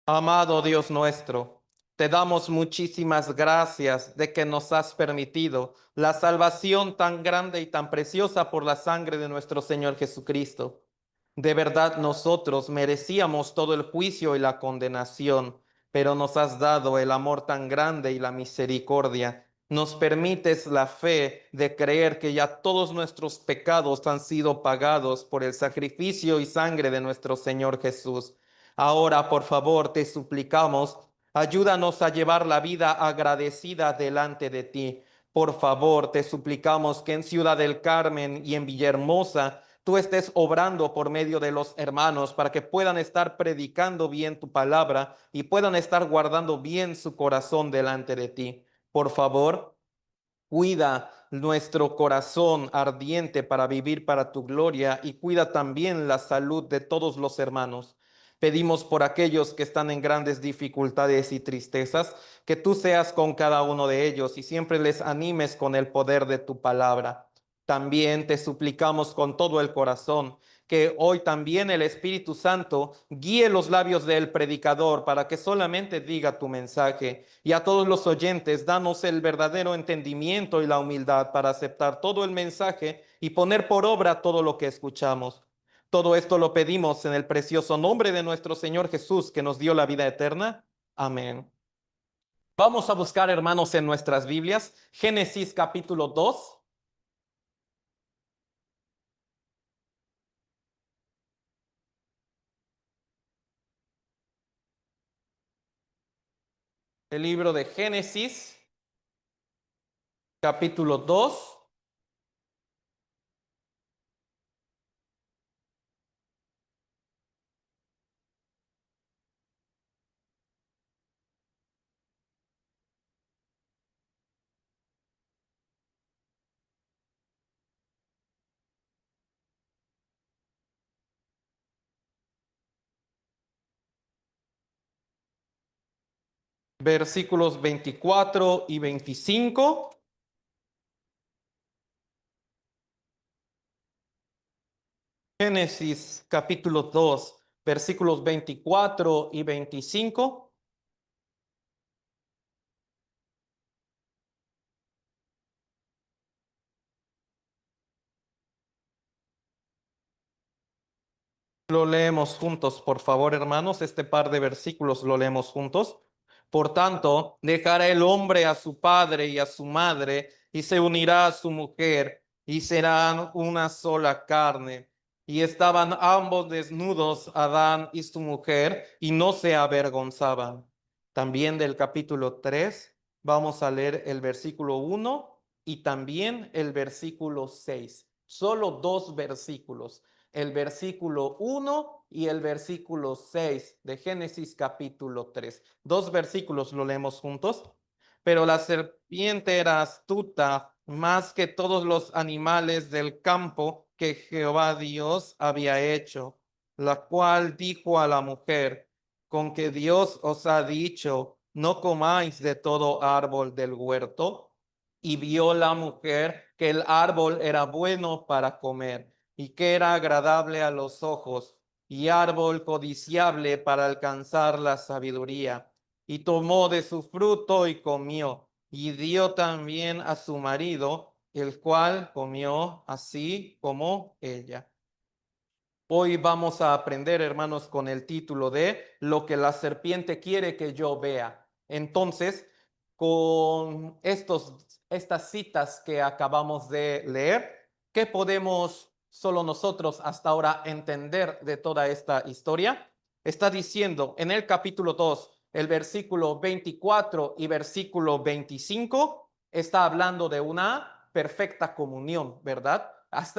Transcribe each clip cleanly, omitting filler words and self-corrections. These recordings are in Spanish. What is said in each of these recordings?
Amado Dios nuestro, te damos muchísimas gracias de que nos has permitido la salvación tan grande y tan preciosa por la sangre de nuestro Señor Jesucristo. De verdad nosotros merecíamos todo el juicio y la condenación, pero nos has dado el amor tan grande y la misericordia. Nos permites la fe de creer que ya todos nuestros pecados han sido pagados por el sacrificio y sangre de nuestro Señor Jesús. Ahora, por favor, te suplicamos, ayúdanos a llevar la vida agradecida delante de ti. Por favor, te suplicamos que en Ciudad del Carmen y en Villahermosa tú estés obrando por medio de los hermanos para que puedan estar predicando bien tu palabra y puedan estar guardando bien su corazón delante de ti. Por favor, cuida nuestro corazón ardiente para vivir para tu gloria y cuida también la salud de todos los hermanos. Pedimos por aquellos que están en grandes dificultades y tristezas, que tú seas con cada uno de ellos y siempre les animes con el poder de tu palabra. También te suplicamos con todo el corazón que hoy también el Espíritu Santo guíe los labios del predicador para que solamente diga tu mensaje. Y a todos los oyentes, danos el verdadero entendimiento y la humildad para aceptar todo el mensaje y poner por obra todo lo que escuchamos. Todo esto lo pedimos en el precioso nombre de nuestro Señor Jesús, que nos dio la vida eterna. Amén. Vamos a buscar, hermanos, en nuestras Biblias, Génesis capítulo 2. El libro de Génesis, capítulo 2. Versículos 24 y 25. Génesis capítulo 2, versículos 24 y 25. Lo leemos juntos, por favor, hermanos. Este par de versículos lo leemos juntos. Por tanto, dejará el hombre a su padre y a su madre, y se unirá a su mujer, y serán una sola carne. Y estaban ambos desnudos, Adán y su mujer, y no se avergonzaban. También del capítulo 3 vamos a leer el versículo 1 y también el versículo 6. Solo dos versículos, el versículo 1 y el versículo 6 de Génesis capítulo 3. Dos versículos lo leemos juntos. Pero la serpiente era astuta más que todos los animales del campo que Jehová Dios había hecho, la cual dijo a la mujer, con que Dios os ha dicho, no comáis de todo árbol del huerto. Y vio la mujer que el árbol era bueno para comer y que era agradable a los ojos y árbol codiciable para alcanzar la sabiduría. Y tomó de su fruto y comió, y dio también a su marido, el cual comió así como ella. Hoy vamos a aprender, hermanos, con el título de Lo que la serpiente quiere que yo vea. Entonces, con estas citas que acabamos de leer, ¿qué podemos solo nosotros hasta ahora entender de toda esta historia? Está diciendo en el capítulo 2, el versículo 24 y versículo 25, está hablando de una perfecta comunión, ¿verdad?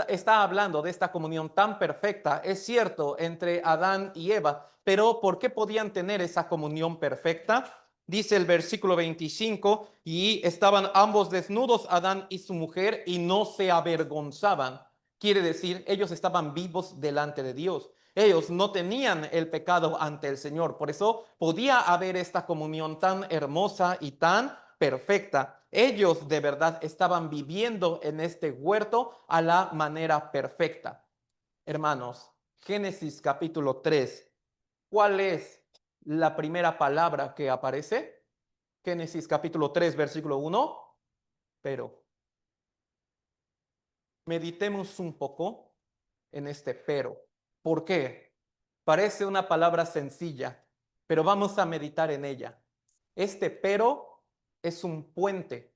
Está hablando de esta comunión tan perfecta, es cierto, entre Adán y Eva, pero ¿por qué podían tener esa comunión perfecta? Dice el versículo 25, y estaban ambos desnudos, Adán y su mujer, y no se avergonzaban. Quiere decir, ellos estaban vivos delante de Dios. Ellos no tenían el pecado ante el Señor. Por eso podía haber esta comunión tan hermosa y tan perfecta. Ellos de verdad estaban viviendo en este huerto a la manera perfecta. Hermanos, Génesis capítulo 3. ¿Cuál es la primera palabra que aparece? Génesis capítulo 3, versículo 1, pero. Meditemos un poco en este pero. ¿Por qué? Parece una palabra sencilla, pero vamos a meditar en ella. Este pero es un puente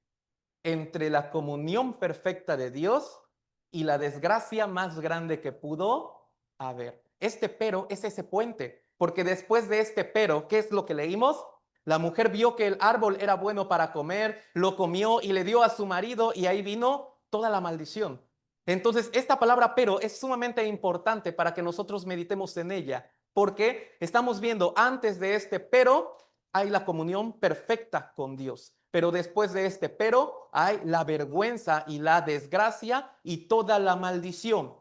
entre la comunión perfecta de Dios y la desgracia más grande que pudo haber. Este pero es ese puente, porque después de este pero, ¿qué es lo que leímos? La mujer vio que el árbol era bueno para comer, lo comió y le dio a su marido y ahí vino toda la maldición. Entonces, esta palabra pero es sumamente importante para que nosotros meditemos en ella, porque estamos viendo antes de este pero hay la comunión perfecta con Dios. Pero después de este pero hay la vergüenza y la desgracia y toda la maldición.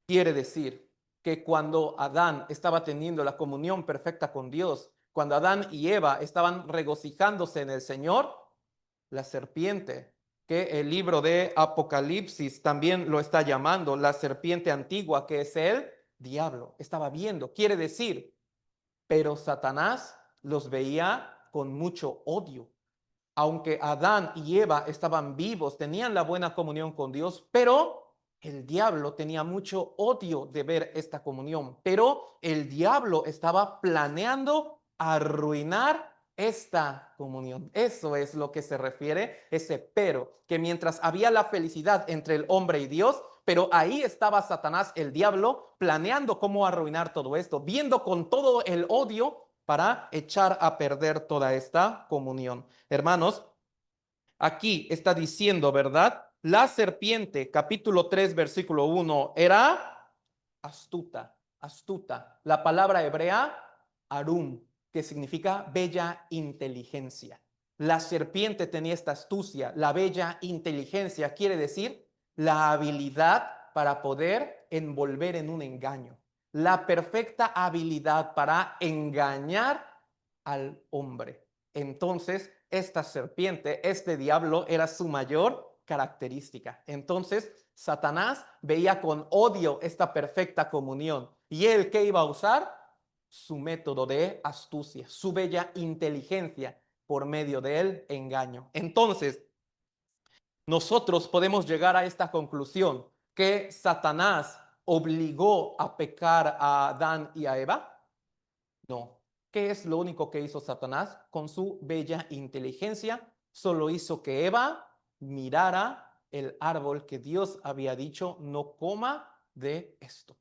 Quiere decir que cuando Adán estaba teniendo la comunión perfecta con Dios, cuando Adán y Eva estaban regocijándose en el Señor, la serpiente, que el libro de Apocalipsis también lo está llamando, la serpiente antigua, que es el diablo, estaba viendo. Quiere decir, pero Satanás los veía con mucho odio. Aunque Adán y Eva estaban vivos, tenían la buena comunión con Dios, pero el diablo tenía mucho odio de ver esta comunión. Pero el diablo estaba planeando arruinar esta comunión. Eso es lo que se refiere ese pero, que mientras había la felicidad entre el hombre y Dios, pero ahí estaba Satanás, el diablo, planeando cómo arruinar todo esto, viendo con todo el odio para echar a perder toda esta comunión. Hermanos, aquí está diciendo, ¿verdad? La serpiente, capítulo 3, versículo 1, era astuta, astuta. La palabra hebrea, arum, que significa bella inteligencia. La serpiente tenía esta astucia, la bella inteligencia quiere decir la habilidad para poder envolver en un engaño, la perfecta habilidad para engañar al hombre. Entonces, esta serpiente, este diablo, era su mayor característica. Entonces, Satanás veía con odio esta perfecta comunión. ¿Y él qué iba a usar? Su método de astucia, su bella inteligencia por medio del engaño. Entonces, nosotros podemos llegar a esta conclusión que Satanás obligó a pecar a Adán y a Eva. No. ¿Qué es lo único que hizo Satanás? Con su bella inteligencia, solo hizo que Eva mirara el árbol que Dios había dicho, no coma de esto.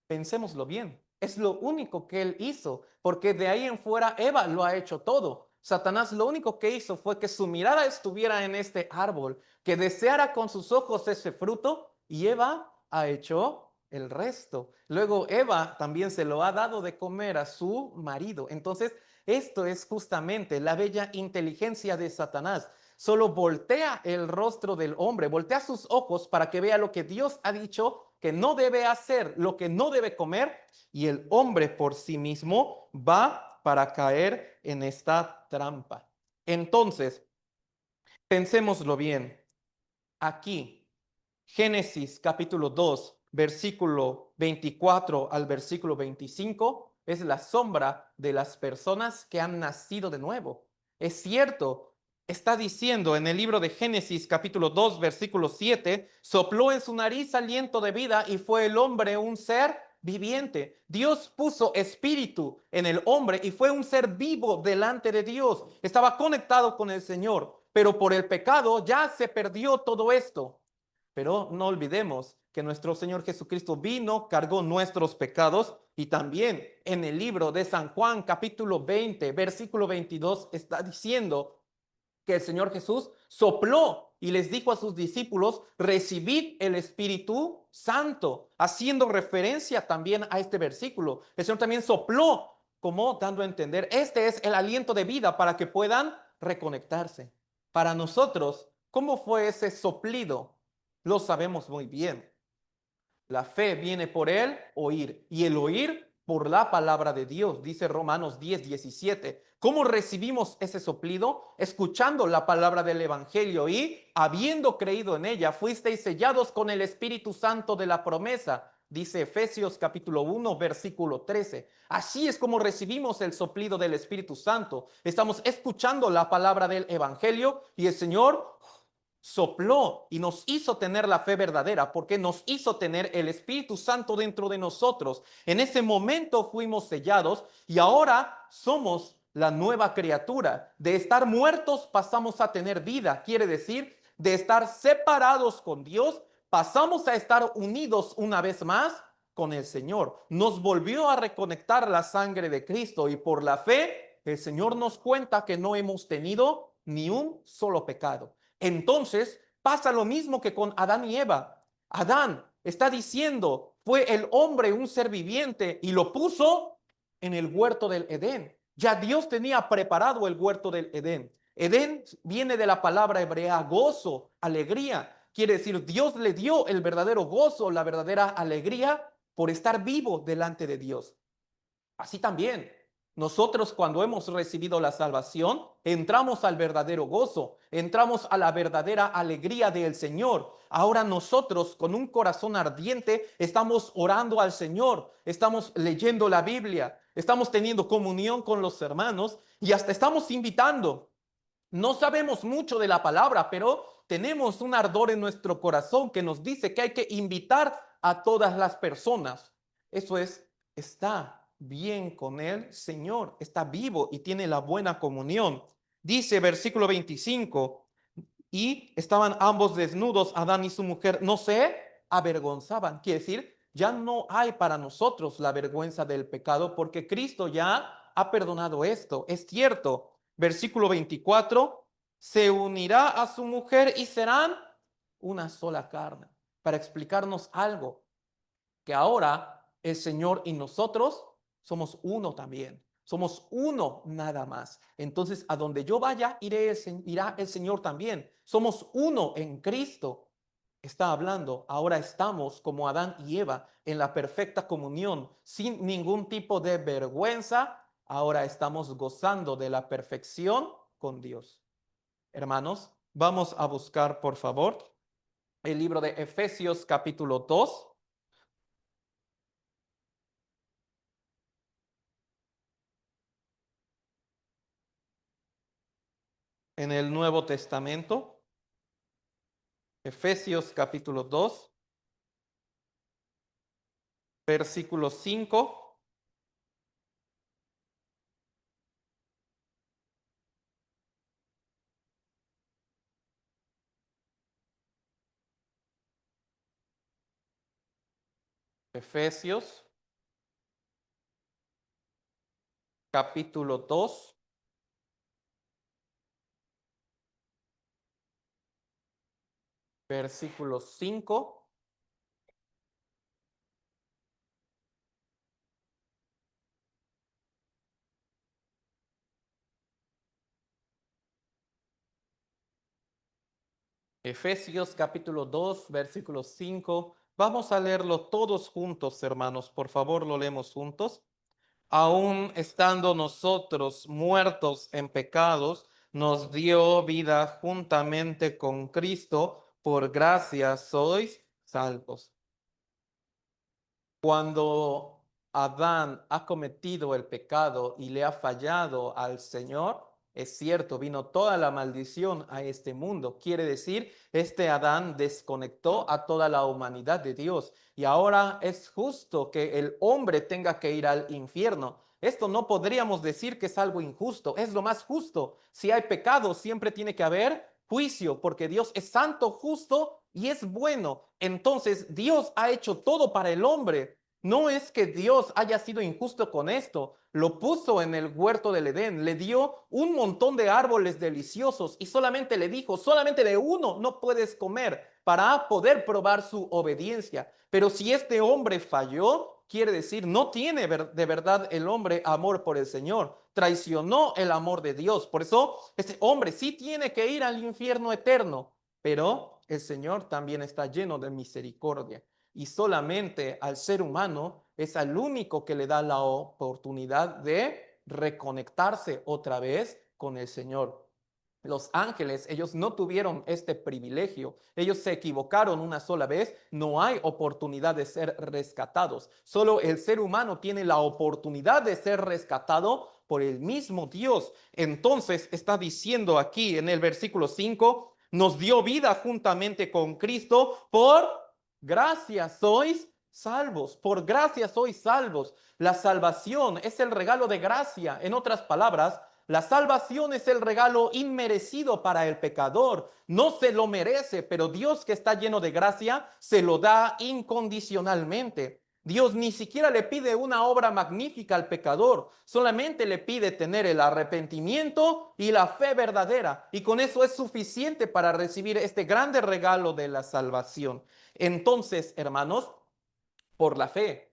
Pensémoslo bien, es lo único que él hizo, porque de ahí en fuera Eva lo ha hecho todo. Satanás lo único que hizo fue que su mirada estuviera en este árbol, que deseara con sus ojos ese fruto, y Eva ha hecho el resto. Luego Eva también se lo ha dado de comer a su marido. Entonces, esto es justamente la bella inteligencia de Satanás. Solo voltea el rostro del hombre, voltea sus ojos para que vea lo que Dios ha dicho que no debe hacer, lo que no debe comer, y el hombre por sí mismo va para caer en esta trampa. Entonces, pensémoslo bien. Aquí, Génesis capítulo 2, versículo 24 al versículo 25, es la sombra de las personas que han nacido de nuevo. Es cierto, está diciendo en el libro de Génesis capítulo 2, versículo 7, sopló en su nariz aliento de vida y fue el hombre un ser viviente. Dios puso espíritu en el hombre y fue un ser vivo delante de Dios. Estaba conectado con el Señor, pero por el pecado ya se perdió todo esto. Pero no olvidemos que nuestro Señor Jesucristo vino, cargó nuestros pecados, y también en el libro de San Juan capítulo 20, versículo 22 está diciendo que el Señor Jesús sopló y les dijo a sus discípulos, recibid el Espíritu Santo, haciendo referencia también a este versículo. El Señor también sopló, como dando a entender, este es el aliento de vida para que puedan reconectarse. Para nosotros, ¿cómo fue ese soplido? Lo sabemos muy bien. La fe viene por el oír y el oír por la palabra de Dios, dice Romanos 10:17. ¿Cómo recibimos ese soplido? Escuchando la palabra del Evangelio y habiendo creído en ella, fuisteis sellados con el Espíritu Santo de la promesa. Dice Efesios capítulo 1, versículo 13. Así es como recibimos el soplido del Espíritu Santo. Estamos escuchando la palabra del Evangelio y el Señor sopló y nos hizo tener la fe verdadera, porque nos hizo tener el Espíritu Santo dentro de nosotros. En ese momento fuimos sellados y ahora somos la nueva criatura. De estar muertos pasamos a tener vida. Quiere decir, de estar separados con Dios, pasamos a estar unidos una vez más con el Señor. Nos volvió a reconectar la sangre de Cristo y por la fe el Señor nos cuenta que no hemos tenido ni un solo pecado. Entonces pasa lo mismo que con Adán y Eva. Adán está diciendo, fue el hombre un ser viviente y lo puso en el huerto del Edén. Ya Dios tenía preparado el huerto del Edén. Edén viene de la palabra hebrea gozo, alegría. Quiere decir, Dios le dio el verdadero gozo, la verdadera alegría por estar vivo delante de Dios. Así también, nosotros cuando hemos recibido la salvación, entramos al verdadero gozo, entramos a la verdadera alegría del Señor. Ahora nosotros con un corazón ardiente estamos orando al Señor, estamos leyendo la Biblia, estamos teniendo comunión con los hermanos y hasta estamos invitando. No sabemos mucho de la palabra, pero tenemos un ardor en nuestro corazón que nos dice que hay que invitar a todas las personas. Eso es, está bien con el Señor, está vivo y tiene la buena comunión. Dice versículo 25, y estaban ambos desnudos, Adán y su mujer, no se avergonzaban. Quiere decir, ya no hay para nosotros la vergüenza del pecado porque Cristo ya ha perdonado esto. Es cierto. Versículo 24, se unirá a su mujer y serán una sola carne. Para explicarnos algo, que ahora el Señor y nosotros somos uno también. Somos uno nada más. Entonces, a donde yo vaya, irá el Señor también. Somos uno en Cristo. Está hablando, ahora estamos como Adán y Eva en la perfecta comunión, sin ningún tipo de vergüenza. Ahora estamos gozando de la perfección con Dios. Hermanos, vamos a buscar, por favor, el libro de Efesios capítulo 2. En el Nuevo Testamento, Efesios capítulo 2, versículo 5. Efesios capítulo 2, versículo 5. Efesios capítulo 2, versículo 5. Vamos a leerlo todos juntos, hermanos. Por favor, lo leemos juntos. Aún estando nosotros muertos en pecados, nos dio vida juntamente con Cristo. Por gracia sois salvos. Cuando Adán ha cometido el pecado y le ha fallado al Señor, es cierto, vino toda la maldición a este mundo. Quiere decir, este Adán desconectó a toda la humanidad de Dios y ahora es justo que el hombre tenga que ir al infierno. Esto no podríamos decir que es algo injusto, es lo más justo. Si hay pecado, siempre tiene que haber juicio, porque Dios es santo, justo y es bueno. Entonces, Dios ha hecho todo para el hombre. No es que Dios haya sido injusto con esto. Lo puso en el huerto del Edén, le dio un montón de árboles deliciosos y solamente le dijo, solamente de uno no puedes comer para poder probar su obediencia. Pero si este hombre falló, quiere decir, no tiene de verdad el hombre amor por el Señor. Traicionó el amor de Dios. Por eso, este hombre sí tiene que ir al infierno eterno. Pero el Señor también está lleno de misericordia. Y solamente al ser humano es al único que le da la oportunidad de reconectarse otra vez con el Señor. Los ángeles, ellos no tuvieron este privilegio. Ellos se equivocaron una sola vez. No hay oportunidad de ser rescatados. Solo el ser humano tiene la oportunidad de ser rescatado por el mismo Dios. Entonces está diciendo aquí en el versículo 5, nos dio vida juntamente con Cristo. Por gracia sois salvos. Por gracia sois salvos. La salvación es el regalo de gracia. En otras palabras, la salvación es el regalo inmerecido para el pecador. No se lo merece, pero Dios, que está lleno de gracia, se lo da incondicionalmente. Dios ni siquiera le pide una obra magnífica al pecador, solamente le pide tener el arrepentimiento y la fe verdadera. Y con eso es suficiente para recibir este grande regalo de la salvación. Entonces, hermanos, por la fe.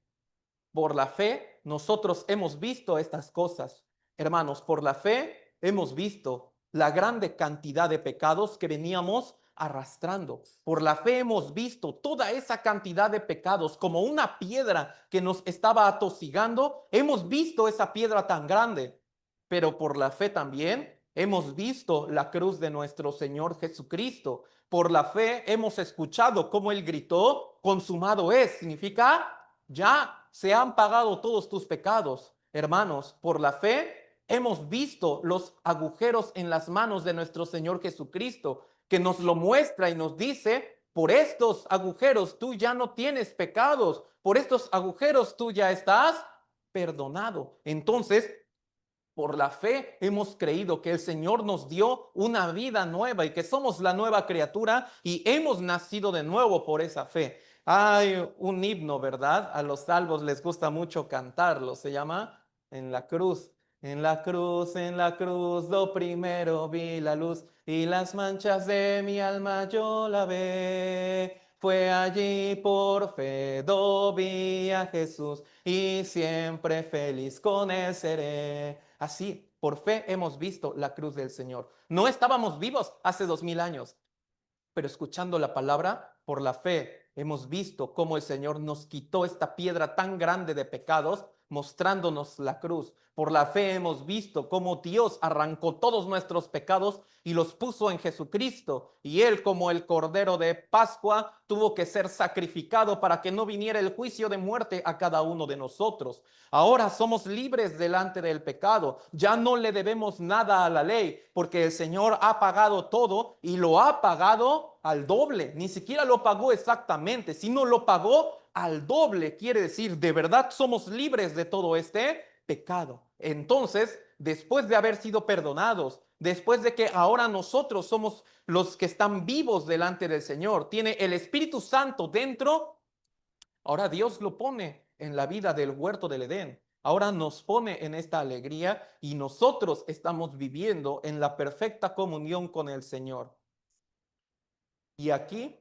Por la fe nosotros hemos visto estas cosas. Hermanos, por la fe hemos visto la grande cantidad de pecados que veníamos arrastrando. Por la fe hemos visto toda esa cantidad de pecados como una piedra que nos estaba atosigando. Hemos visto esa piedra tan grande, pero por la fe también hemos visto la cruz de nuestro Señor Jesucristo. Por la fe hemos escuchado cómo Él gritó, consumado es. Significa, ya se han pagado todos tus pecados. Hermanos, por la fe hemos visto los agujeros en las manos de nuestro Señor Jesucristo, que nos lo muestra y nos dice, por estos agujeros tú ya no tienes pecados, por estos agujeros tú ya estás perdonado. Entonces, por la fe hemos creído que el Señor nos dio una vida nueva y que somos la nueva criatura y hemos nacido de nuevo por esa fe. Hay un himno, ¿verdad? A los salvos les gusta mucho cantarlo. Se llama En la cruz. En la cruz, lo primero vi la luz y las manchas de mi alma yo la ve. Fue allí por fe, vi a Jesús y siempre feliz con él seré. Así, por fe hemos visto la cruz del Señor. No estábamos vivos hace 2000 años, pero escuchando la palabra, por la fe hemos visto cómo el Señor nos quitó esta piedra tan grande de pecados, mostrándonos la cruz. Por la fe hemos visto cómo Dios arrancó todos nuestros pecados y los puso en Jesucristo. Y Él, como el Cordero de Pascua, tuvo que ser sacrificado para que no viniera el juicio de muerte a cada uno de nosotros. Ahora somos libres delante del pecado. Ya no le debemos nada a la ley, porque el Señor ha pagado todo y lo ha pagado al doble. Ni siquiera lo pagó exactamente, sino lo pagó al doble. Quiere decir, de verdad somos libres de todo este pecado. Entonces, después de haber sido perdonados, después de que ahora nosotros somos los que están vivos delante del Señor, tiene el Espíritu Santo dentro. Ahora Dios lo pone en la vida del huerto del Edén. Ahora nos pone en esta alegría y nosotros estamos viviendo en la perfecta comunión con el Señor. Y aquí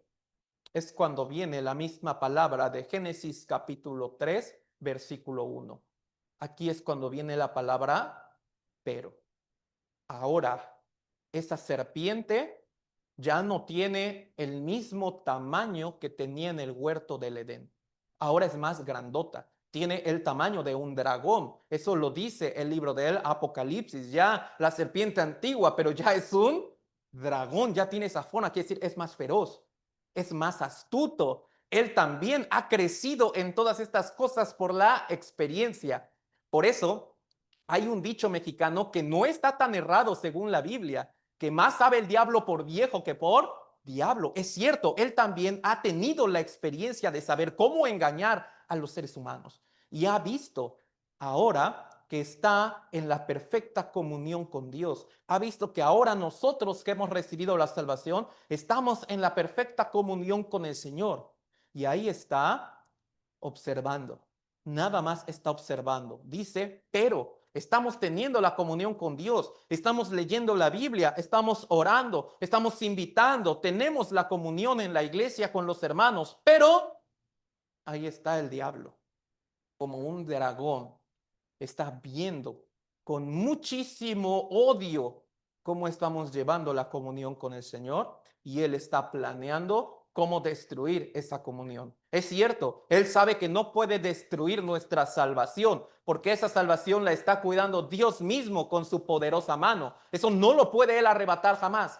es cuando viene la misma palabra de Génesis capítulo 3, versículo 1. Aquí es cuando viene la palabra pero. Ahora, esa serpiente ya no tiene el mismo tamaño que tenía en el huerto del Edén. Ahora es más grandota. Tiene el tamaño de un dragón. Eso lo dice el libro del Apocalipsis. Ya la serpiente antigua, pero ya es un dragón. Ya tiene esa forma. Quiere decir, es más feroz. Es más astuto. Él también ha crecido en todas estas cosas por la experiencia. Por eso hay un dicho mexicano que no está tan errado según la Biblia, que más sabe el diablo por viejo que por diablo. Es cierto, él también ha tenido la experiencia de saber cómo engañar a los seres humanos y ha visto ahora que está en la perfecta comunión con Dios. Ha visto que ahora nosotros que hemos recibido la salvación, estamos en la perfecta comunión con el Señor. Y ahí está observando. Nada más está observando. Dice, pero estamos teniendo la comunión con Dios, estamos leyendo la Biblia, estamos orando, estamos invitando, tenemos la comunión en la iglesia con los hermanos, pero ahí está el diablo, como un dragón, está viendo con muchísimo odio cómo estamos llevando la comunión con el Señor y él está planeando cómo destruir esa comunión. Es cierto, Él sabe que no puede destruir nuestra salvación, porque esa salvación la está cuidando Dios mismo con su poderosa mano. Eso no lo puede Él arrebatar jamás,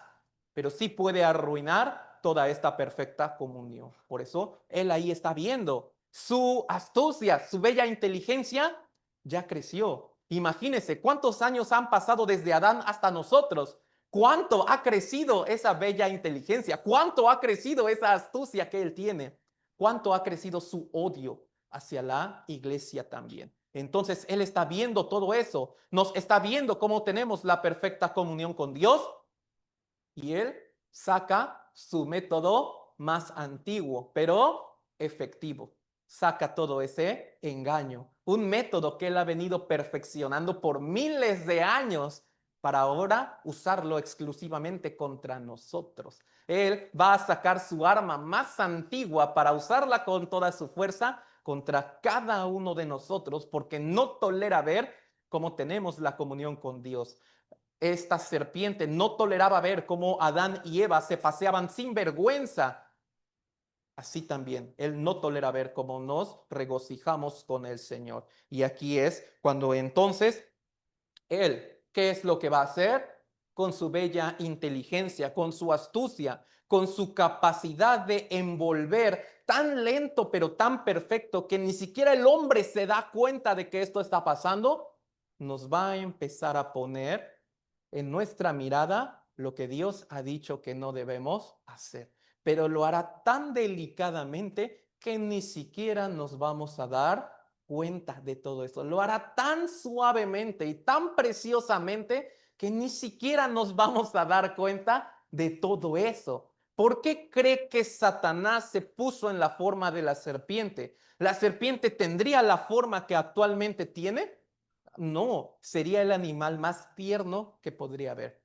pero sí puede arruinar toda esta perfecta comunión. Por eso Él ahí está viendo su astucia, su bella inteligencia ya creció. Imagínense cuántos años han pasado desde Adán hasta nosotros. Cuánto ha crecido esa bella inteligencia, cuánto ha crecido esa astucia que Él tiene, cuánto ha crecido su odio hacia la iglesia también. Entonces Él está viendo todo eso, nos está viendo cómo tenemos la perfecta comunión con Dios y Él saca su método más antiguo, pero efectivo. Saca todo ese engaño, un método que Él ha venido perfeccionando por miles de años para ahora usarlo exclusivamente contra nosotros. Él va a sacar su arma más antigua para usarla con toda su fuerza contra cada uno de nosotros, porque no tolera ver cómo tenemos la comunión con Dios. Esta serpiente no toleraba ver cómo Adán y Eva se paseaban sin vergüenza. Así también, Él no tolera ver cómo nos regocijamos con el Señor. Y aquí es cuando entonces Él, ¿qué es lo que va a hacer? Con su bella inteligencia, con su astucia, con su capacidad de envolver tan lento pero tan perfecto que ni siquiera el hombre se da cuenta de que esto está pasando, nos va a empezar a poner en nuestra mirada lo que Dios ha dicho que no debemos hacer, pero lo hará tan delicadamente que ni siquiera nos vamos a dar cuenta de todo esto. Lo hará tan suavemente y tan preciosamente que ni siquiera nos vamos a dar cuenta de todo eso. ¿Por qué cree que Satanás se puso en la forma de la serpiente? ¿La serpiente tendría la forma que actualmente tiene? No, sería el animal más tierno que podría haber.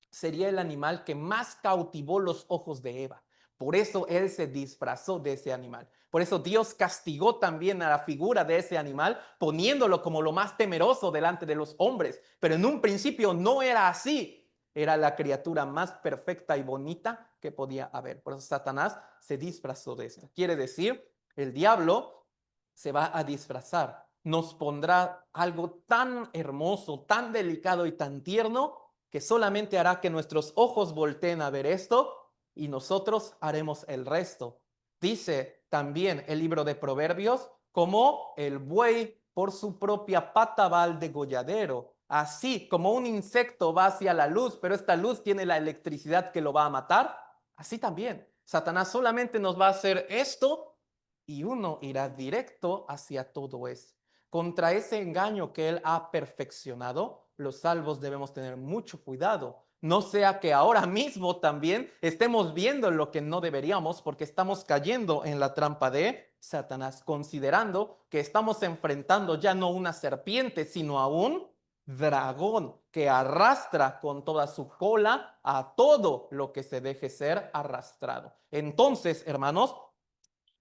Sería el animal que más cautivó los ojos de Eva. Por eso él se disfrazó de ese animal. Por eso Dios castigó también a la figura de ese animal, poniéndolo como lo más temeroso delante de los hombres. Pero en un principio no era así. Era la criatura más perfecta y bonita que podía haber. Por eso Satanás se disfrazó de esto. Quiere decir, el diablo se va a disfrazar. Nos pondrá algo tan hermoso, tan delicado y tan tierno que solamente hará que nuestros ojos volteen a ver esto y nosotros haremos el resto. Dice también el libro de Proverbios, como el buey por su propia pata va al degolladero. Así como un insecto va hacia la luz, pero esta luz tiene la electricidad que lo va a matar, así también. Satanás solamente nos va a hacer esto y uno irá directo hacia todo eso. Contra ese engaño que él ha perfeccionado, los salvos debemos tener mucho cuidado. No sea que ahora mismo también estemos viendo lo que no deberíamos porque estamos cayendo en la trampa de Satanás, considerando que estamos enfrentando ya no una serpiente, sino a un dragón que arrastra con toda su cola a todo lo que se deje ser arrastrado. Entonces, hermanos,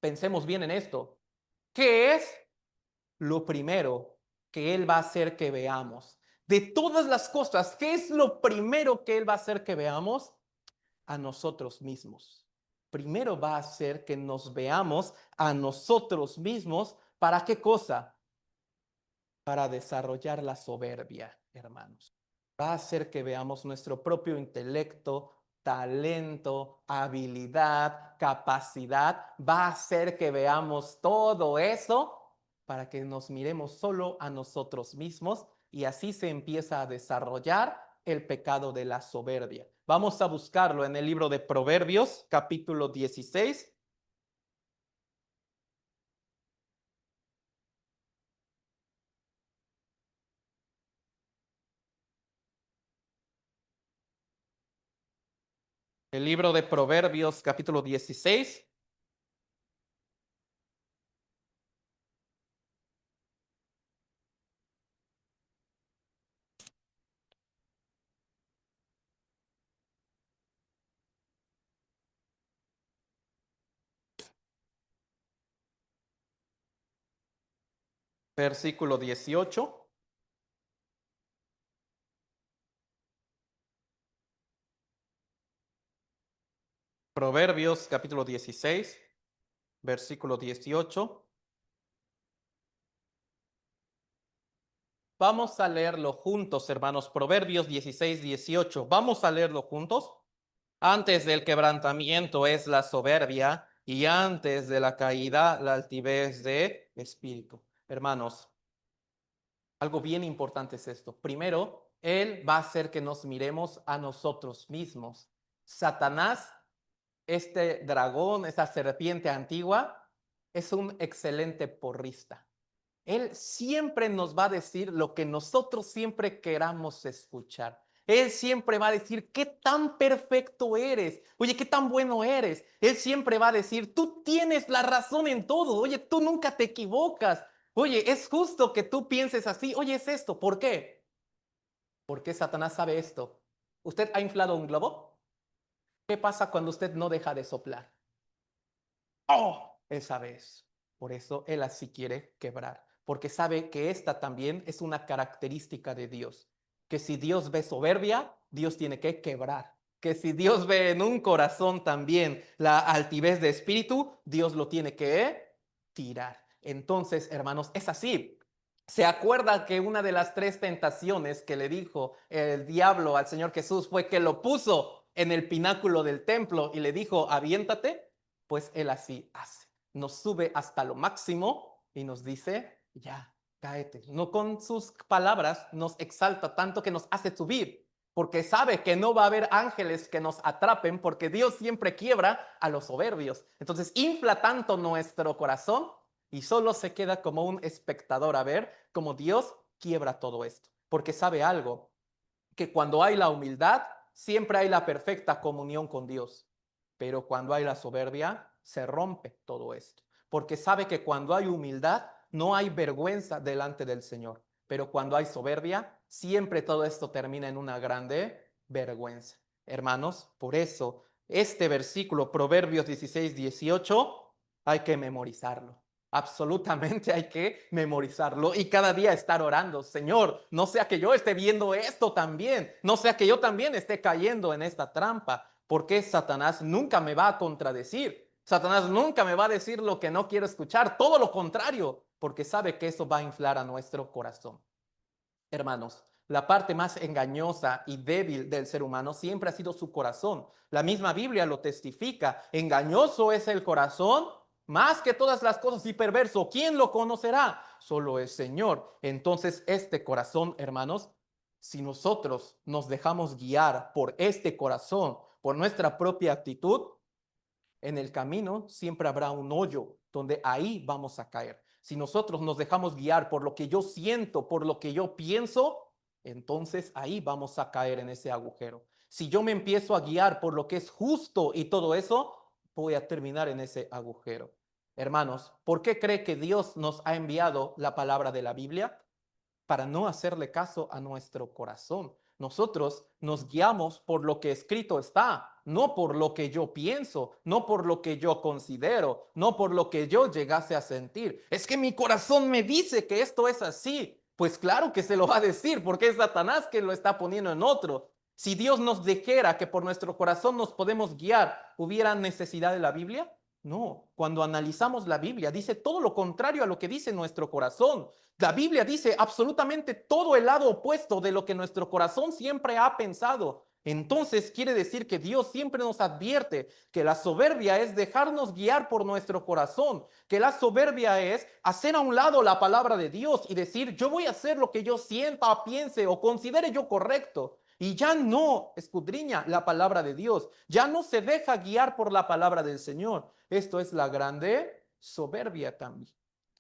pensemos bien en esto. ¿Qué es lo primero que Él va a hacer que veamos? De todas las cosas, ¿qué es lo primero que Él va a hacer que veamos? A nosotros mismos. Primero va a hacer que nos veamos a nosotros mismos. ¿Para qué cosa? Para desarrollar la soberbia, hermanos. Va a hacer que veamos nuestro propio intelecto, talento, habilidad, capacidad. Va a hacer que veamos todo eso para que nos miremos solo a nosotros mismos y así se empieza a desarrollar el pecado de la soberbia. Vamos a buscarlo en el libro de Proverbios, capítulo 16. El libro de Proverbios, capítulo 16. Versículo 18. Proverbios capítulo 16, versículo 18. Vamos a leerlo juntos, hermanos. Proverbios 16, 18. Vamos a leerlo juntos. Antes del quebrantamiento es la soberbia y antes de la caída la altivez de espíritu. Hermanos, algo bien importante es esto. Primero, Él va a hacer que nos miremos a nosotros mismos. Satanás, este dragón, esa serpiente antigua, es un excelente porrista. Él siempre nos va a decir lo que nosotros siempre queramos escuchar. Él siempre va a decir qué tan perfecto eres. Oye, qué tan bueno eres. Él siempre va a decir, tú tienes la razón en todo. Oye, tú nunca te equivocas. Oye, es justo que tú pienses así. Oye, es esto. ¿Por qué? Porque Satanás sabe esto. ¿Usted ha inflado un globo? ¿Qué pasa cuando usted no deja de soplar? Oh, esa vez. Por eso él así quiere quebrar, porque sabe que esta también es una característica de Dios, que si Dios ve soberbia, Dios tiene que quebrar, que si Dios ve en un corazón también la altivez de espíritu, Dios lo tiene que tirar. Entonces, hermanos, es así. ¿Se acuerda que una de las tres tentaciones que le dijo el diablo al Señor Jesús fue que lo puso en el pináculo del templo y le dijo, aviéntate? Pues Él así hace. Nos sube hasta lo máximo y nos dice, ya, cáete. No, con sus palabras nos exalta tanto que nos hace subir, porque sabe que no va a haber ángeles que nos atrapen, porque Dios siempre quiebra a los soberbios. Entonces infla tanto nuestro corazón y solo se queda como un espectador a ver cómo Dios quiebra todo esto, porque sabe algo, que cuando hay la humildad, siempre hay la perfecta comunión con Dios. Pero cuando hay la soberbia, se rompe todo esto. Porque sabe que cuando hay humildad, no hay vergüenza delante del Señor. Pero cuando hay soberbia, siempre todo esto termina en una grande vergüenza. Hermanos, por eso este versículo, Proverbios 16, 18, hay que memorizarlo. Absolutamente hay que memorizarlo y cada día estar orando. Señor, no sea que yo esté viendo esto también, no sea que yo también esté cayendo en esta trampa, porque Satanás nunca me va a contradecir. Satanás nunca me va a decir lo que no quiero escuchar, todo lo contrario, porque sabe que eso va a inflar a nuestro corazón. Hermanos, la parte más engañosa y débil del ser humano siempre ha sido su corazón. La misma Biblia lo testifica. Engañoso es el corazón más que todas las cosas y perverso. ¿Quién lo conocerá? Solo el Señor. Entonces, este corazón, hermanos, si nosotros nos dejamos guiar por este corazón, por nuestra propia actitud, en el camino siempre habrá un hoyo donde ahí vamos a caer. Si nosotros nos dejamos guiar por lo que yo siento, por lo que yo pienso, entonces ahí vamos a caer en ese agujero. Si yo me empiezo a guiar por lo que es justo y todo eso, voy a terminar en ese agujero. Hermanos, ¿por qué cree que Dios nos ha enviado la palabra de la Biblia? Para no hacerle caso a nuestro corazón. Nosotros nos guiamos por lo que escrito está, no por lo que yo pienso, no por lo que yo considero, no por lo que yo llegase a sentir. Es que mi corazón me dice que esto es así. Pues claro que se lo va a decir, porque es Satanás que lo está poniendo en otro. Si Dios nos dijera que por nuestro corazón nos podemos guiar, ¿hubiera necesidad de la Biblia? No, cuando analizamos la Biblia dice todo lo contrario a lo que dice nuestro corazón. La Biblia dice absolutamente todo el lado opuesto de lo que nuestro corazón siempre ha pensado. Entonces quiere decir que Dios siempre nos advierte que la soberbia es dejarnos guiar por nuestro corazón, que la soberbia es hacer a un lado la palabra de Dios y decir yo voy a hacer lo que yo sienta, piense o considere yo correcto. Y ya no escudriña la palabra de Dios, ya no se deja guiar por la palabra del Señor. Esto es la grande soberbia también.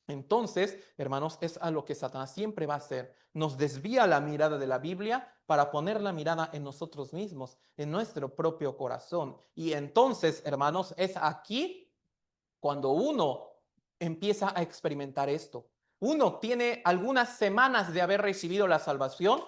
Entonces, hermanos, es a lo que Satanás siempre va a hacer. Nos desvía la mirada de la Biblia para poner la mirada en nosotros mismos, en nuestro propio corazón. Y entonces, hermanos, es aquí cuando uno empieza a experimentar esto. Uno tiene algunas semanas de haber recibido la salvación,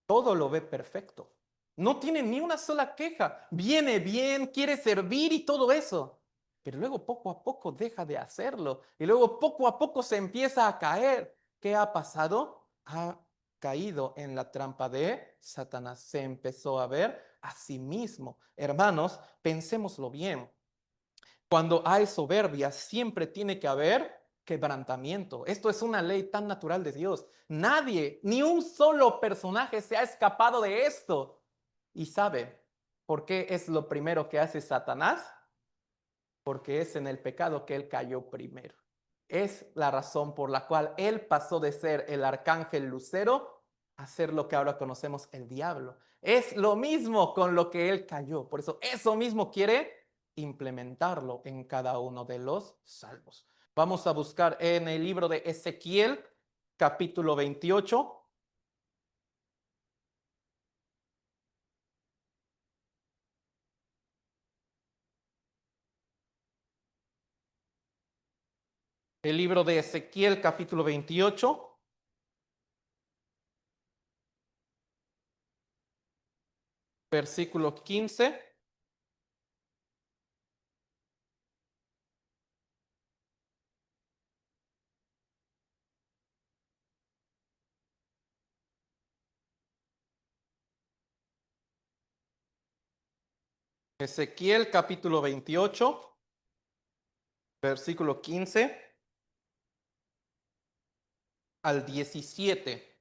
todo lo ve perfecto. No tiene ni una sola queja. Viene bien, quiere servir y todo eso. Pero luego poco a poco deja de hacerlo. Y luego poco a poco se empieza a caer. ¿Qué ha pasado? Ha caído en la trampa de Satanás. Se empezó a ver a sí mismo. Hermanos, pensémoslo bien. Cuando hay soberbia, siempre tiene que haber quebrantamiento. Esto es una ley tan natural de Dios. Nadie, ni un solo personaje se ha escapado de esto. ¿Y sabe por qué es lo primero que hace Satanás? Porque es en el pecado que él cayó primero. Es la razón por la cual él pasó de ser el arcángel Lucero a ser lo que ahora conocemos el diablo. Es lo mismo con lo que él cayó. Por eso eso mismo quiere implementarlo en cada uno de los salmos. Vamos a buscar en el libro de Ezequiel, capítulo 28. El libro de Ezequiel, capítulo 28, versículo 15. Ezequiel, capítulo 28, versículo 15 al 17.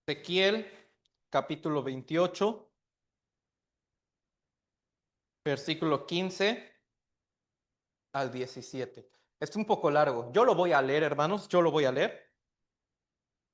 Ezequiel, capítulo 28, versículo 15 al 17. Es un poco largo. Yo lo voy a leer, hermanos, yo lo voy a leer.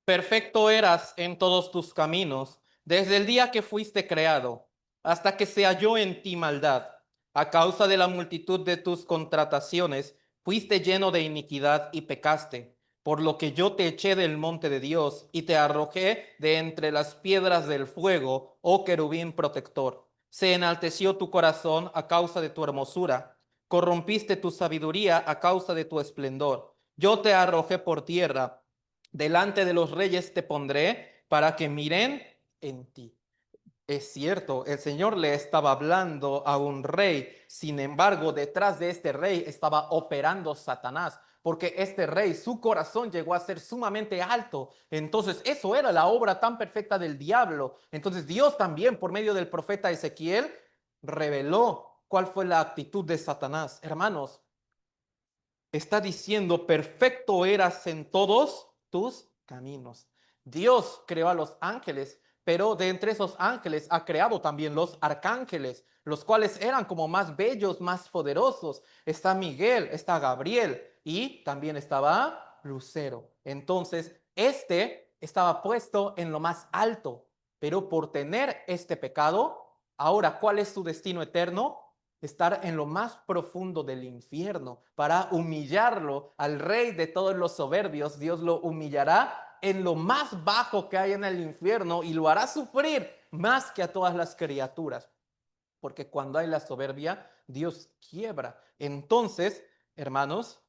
Perfecto eras en todos tus caminos, desde el día que fuiste creado, hasta que se halló en ti maldad. A causa de la multitud de tus contrataciones, fuiste lleno de iniquidad y pecaste, por lo que yo te eché del monte de Dios y te arrojé de entre las piedras del fuego, oh querubín protector. Se enalteció tu corazón a causa de tu hermosura, corrompiste tu sabiduría a causa de tu esplendor. Yo te arrojé por tierra, delante de los reyes te pondré para que miren en ti. Es cierto, el Señor le estaba hablando a un rey, sin embargo, detrás de este rey estaba operando Satanás, porque este rey, su corazón llegó a ser sumamente alto. Entonces, eso era la obra tan perfecta del diablo. Entonces, Dios también, por medio del profeta Ezequiel, reveló cuál fue la actitud de Satanás. Hermanos, está diciendo, perfecto eras en todos tus caminos. Dios creó a los ángeles, pero de entre esos ángeles ha creado también los arcángeles, los cuales eran como más bellos, más poderosos. Está Miguel, está Gabriel y también estaba Lucero. Entonces, este estaba puesto en lo más alto, pero por tener este pecado, ahora, ¿cuál es su destino eterno? Estar en lo más profundo del infierno para humillarlo al rey de todos los soberbios. Dios lo humillará en lo más bajo que hay en el infierno y lo hará sufrir más que a todas las criaturas, porque cuando hay la soberbia, Dios quiebra. Entonces, hermanos,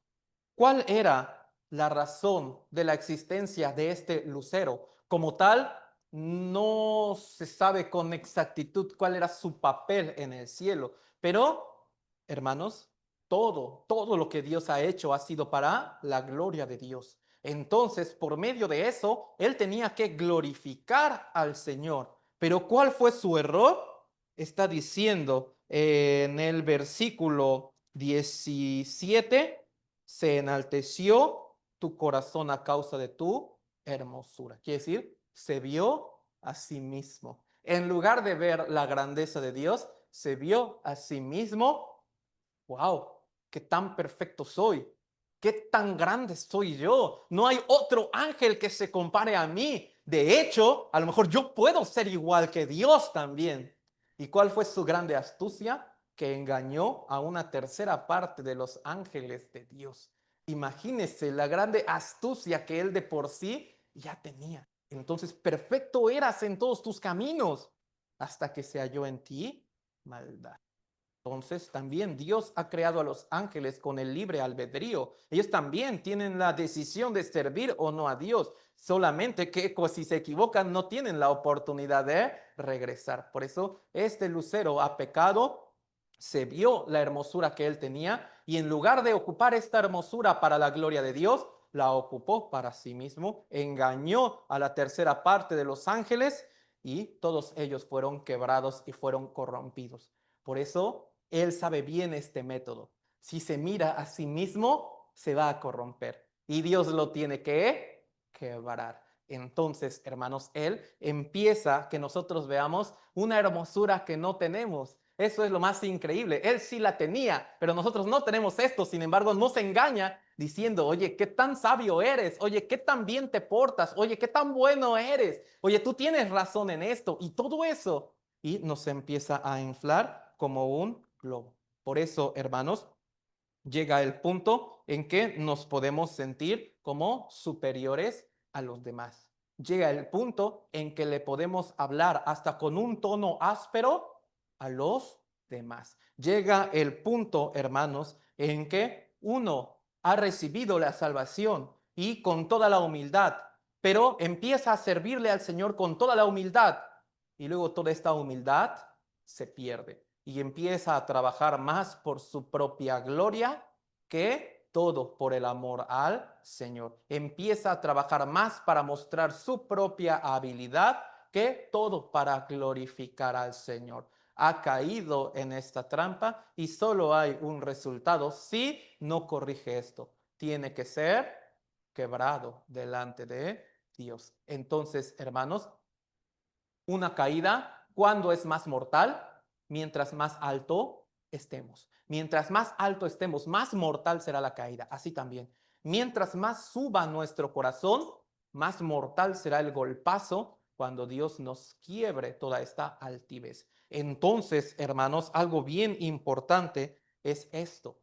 ¿cuál era la razón de la existencia de este lucero? Como tal, no se sabe con exactitud cuál era su papel en el cielo, pero, hermanos, todo lo que Dios ha hecho ha sido para la gloria de Dios. Entonces, por medio de eso, él tenía que glorificar al Señor. Pero ¿cuál fue su error? Está diciendo en el versículo 17, se enalteció tu corazón a causa de tu hermosura. Quiere decir, se vio a sí mismo. En lugar de ver la grandeza de Dios, se vio a sí mismo. ¡Wow! ¡Qué tan perfecto soy! ¡Qué tan grande soy yo! No hay otro ángel que se compare a mí. De hecho, a lo mejor yo puedo ser igual que Dios también. ¿Y cuál fue su grande astucia? Que engañó a una tercera parte de los ángeles de Dios. Imagínese la grande astucia que él de por sí ya tenía. Entonces, perfecto eras en todos tus caminos hasta que se halló en ti maldad. Entonces, también Dios ha creado a los ángeles con el libre albedrío. Ellos también tienen la decisión de servir o no a Dios. Solamente que si se equivocan no tienen la oportunidad de regresar. Por eso este lucero ha pecado, se vio la hermosura que él tenía y en lugar de ocupar esta hermosura para la gloria de Dios, la ocupó para sí mismo, engañó a la tercera parte de los ángeles y todos ellos fueron quebrados y fueron corrompidos. Por eso él sabe bien este método. Si se mira a sí mismo, se va a corromper y Dios lo tiene que quebrar. Entonces, hermanos, él empieza que nosotros veamos una hermosura que no tenemos. Eso es lo más increíble. Él sí la tenía, pero nosotros no tenemos esto. Sin embargo, nos engaña diciendo, oye, qué tan sabio eres, oye, qué tan bien te portas, oye, qué tan bueno eres, oye, tú tienes razón en esto y todo eso. Y nos empieza a inflar como un globo. Por eso, hermanos, llega el punto en que nos podemos sentir como superiores a los demás. Llega el punto en que le podemos hablar hasta con un tono áspero a los demás. Llega el punto, hermanos, en que uno ha recibido la salvación y con toda la humildad, pero empieza a servirle al Señor con toda la humildad y luego toda esta humildad se pierde y empieza a trabajar más por su propia gloria que todo por el amor al Señor. Empieza a trabajar más para mostrar su propia habilidad que todo para glorificar al Señor. Ha caído en esta trampa y solo hay un resultado si no corrige esto. Tiene que ser quebrado delante de Dios. Entonces, hermanos, una caída, ¿cuándo es más mortal? Mientras más alto estemos. Mientras más alto estemos, más mortal será la caída. Así también. Mientras más suba nuestro corazón, más mortal será el golpazo cuando Dios nos quiebre toda esta altivez. Entonces, hermanos, algo bien importante es esto: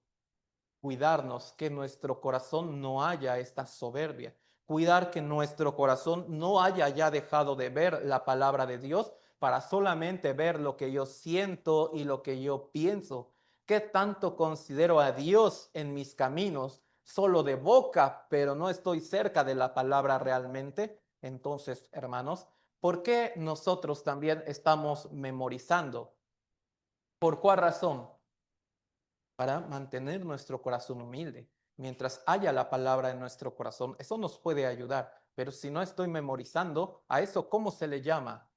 cuidarnos que nuestro corazón no haya esta soberbia, cuidar que nuestro corazón no haya ya dejado de ver la palabra de Dios para solamente ver lo que yo siento y lo que yo pienso. ¿Qué tanto considero a Dios en mis caminos? Solo de boca, pero no estoy cerca de la palabra realmente. Entonces, hermanos, ¿por qué nosotros también estamos memorizando? ¿Por cuál razón? Para mantener nuestro corazón humilde. Mientras haya la palabra en nuestro corazón, eso nos puede ayudar. Pero si no estoy memorizando, ¿a eso cómo se le llama?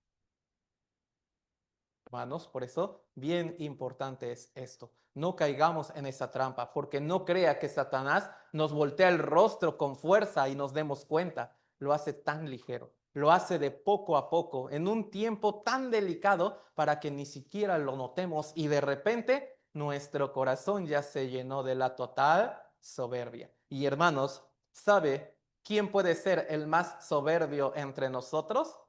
Hermanos, por eso bien importante es esto. No caigamos en esa trampa, porque no crea que Satanás nos voltea el rostro con fuerza y nos demos cuenta. Lo hace tan ligero, lo hace de poco a poco, en un tiempo tan delicado para que ni siquiera lo notemos y de repente nuestro corazón ya se llenó de la total soberbia. Y hermanos, ¿sabe quién puede ser el más soberbio entre nosotros?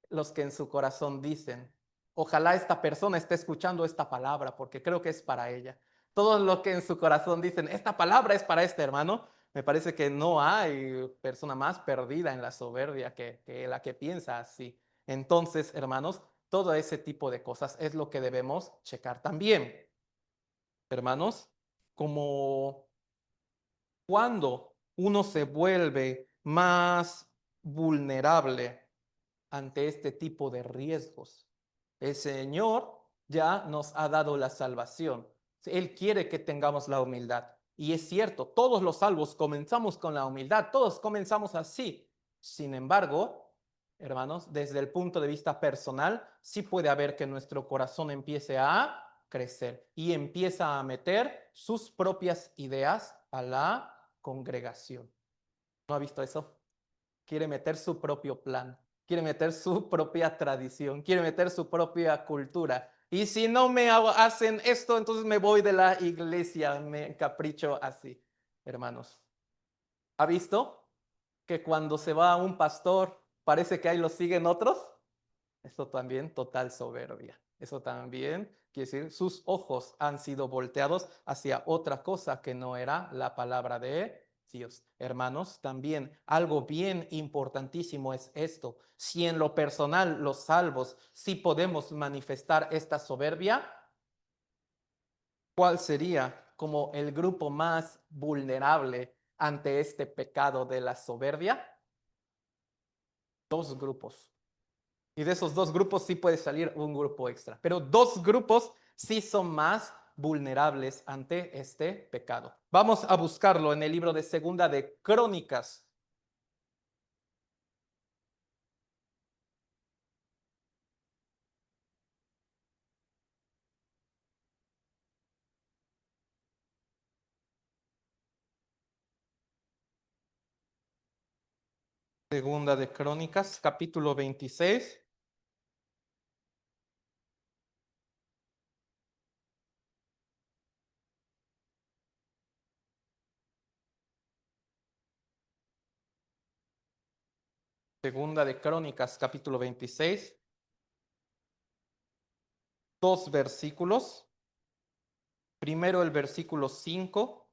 Los que en su corazón dicen, ojalá esta persona esté escuchando esta palabra porque creo que es para ella. Todos los que en su corazón dicen, esta palabra es para este hermano, me parece que no hay persona más perdida en la soberbia que la que piensa así. Entonces, hermanos, todo ese tipo de cosas es lo que debemos checar también. Hermanos, como cuando uno se vuelve más vulnerable ante este tipo de riesgos. El Señor ya nos ha dado la salvación. Él quiere que tengamos la humildad. Y es cierto, todos los salvos comenzamos con la humildad, todos comenzamos así. Sin embargo, hermanos, desde el punto de vista personal, sí puede haber que nuestro corazón empiece a crecer y empieza a meter sus propias ideas a la congregación. ¿No ha visto eso? Quiere meter su propio plan, quiere meter su propia tradición, quiere meter su propia cultura. Y si no me hacen esto, entonces me voy de la iglesia, me capricho así. Hermanos, ¿ha visto que cuando se va un pastor parece que ahí lo siguen otros? Eso también total soberbia. Eso también quiere decir sus ojos han sido volteados hacia otra cosa que no era la palabra de Dios. Hermanos, también algo bien importantísimo es esto. Si en lo personal los salvos sí podemos manifestar esta soberbia, ¿cuál sería como el grupo más vulnerable ante este pecado de la soberbia? Dos grupos. Y de esos dos grupos sí puede salir un grupo extra. Pero dos grupos sí son más vulnerables ante este pecado. Vamos a buscarlo en el libro de Segunda de Crónicas. Segunda de Crónicas, capítulo 26. Segunda de Crónicas, capítulo 26. Dos versículos. Primero el versículo 5.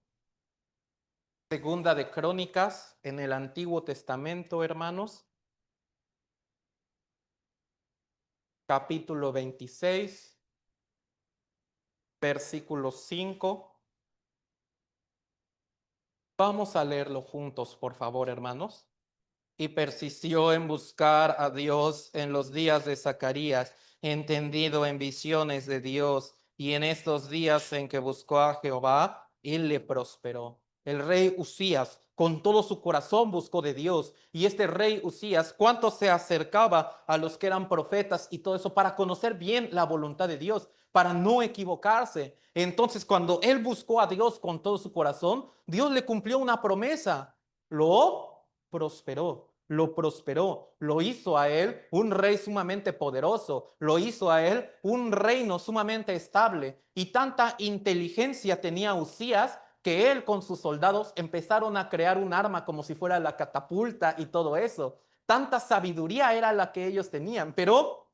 Segunda de Crónicas en el Antiguo Testamento, hermanos. Capítulo 26, versículo 5. Vamos a leerlo juntos, por favor, hermanos. Y persistió en buscar a Dios en los días de Zacarías, entendido en visiones de Dios, y en estos días en que buscó a Jehová, él le prosperó. El rey Usías con todo su corazón buscó de Dios, y este rey Usías, cuánto se acercaba a los que eran profetas y todo eso para conocer bien la voluntad de Dios, para no equivocarse. Entonces, cuando él buscó a Dios con todo su corazón, Dios le cumplió una promesa. Lo prosperó, lo hizo a él un rey sumamente poderoso, lo hizo a él un reino sumamente estable, y tanta inteligencia tenía Usías que él con sus soldados empezaron a crear un arma como si fuera la catapulta y todo eso. Tanta sabiduría era la que ellos tenían, pero,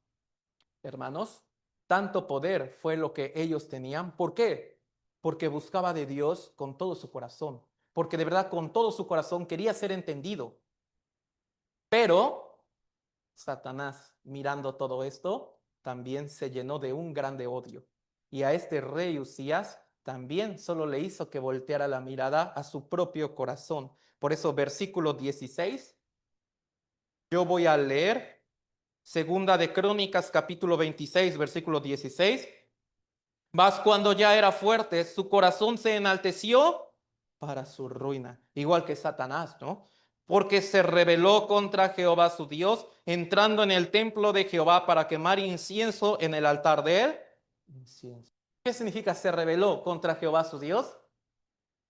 hermanos, tanto poder fue lo que ellos tenían. ¿Por qué? Porque buscaba de Dios con todo su corazón, porque de verdad con todo su corazón quería ser entendido. Pero Satanás, mirando todo esto, también se llenó de un grande odio. Y a este rey Usías también solo le hizo que volteara la mirada a su propio corazón. Por eso, versículo 16, yo voy a leer Segunda de Crónicas, capítulo 26, versículo 16. Mas cuando ya era fuerte, su corazón se enalteció para su ruina, igual que Satanás, ¿no? Porque se rebeló contra Jehová su Dios, entrando en el templo de Jehová para quemar incienso en el altar de él. Incienso. ¿Qué significa se rebeló contra Jehová su Dios?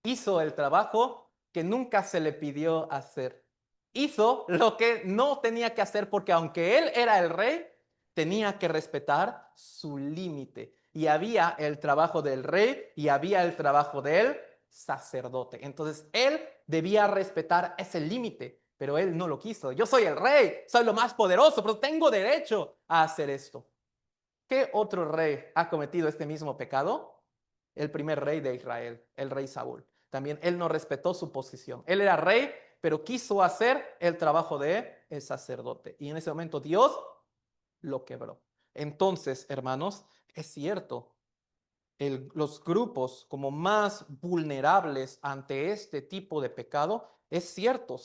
Hizo el trabajo que nunca se le pidió hacer. Hizo lo que no tenía que hacer porque aunque él era el rey, tenía que respetar su límite. Y había el trabajo del rey y había el trabajo del sacerdote. Entonces él debía respetar ese límite, pero él no lo quiso. Yo soy el rey, soy lo más poderoso, pero tengo derecho a hacer esto. ¿Qué otro rey ha cometido este mismo pecado? El primer rey de Israel, el rey Saúl. También él no respetó su posición. Él era rey, pero quiso hacer el trabajo de el sacerdote. Y en ese momento Dios lo quebró. Entonces, hermanos, es cierto, los grupos como más vulnerables ante este tipo de pecado, es cierto,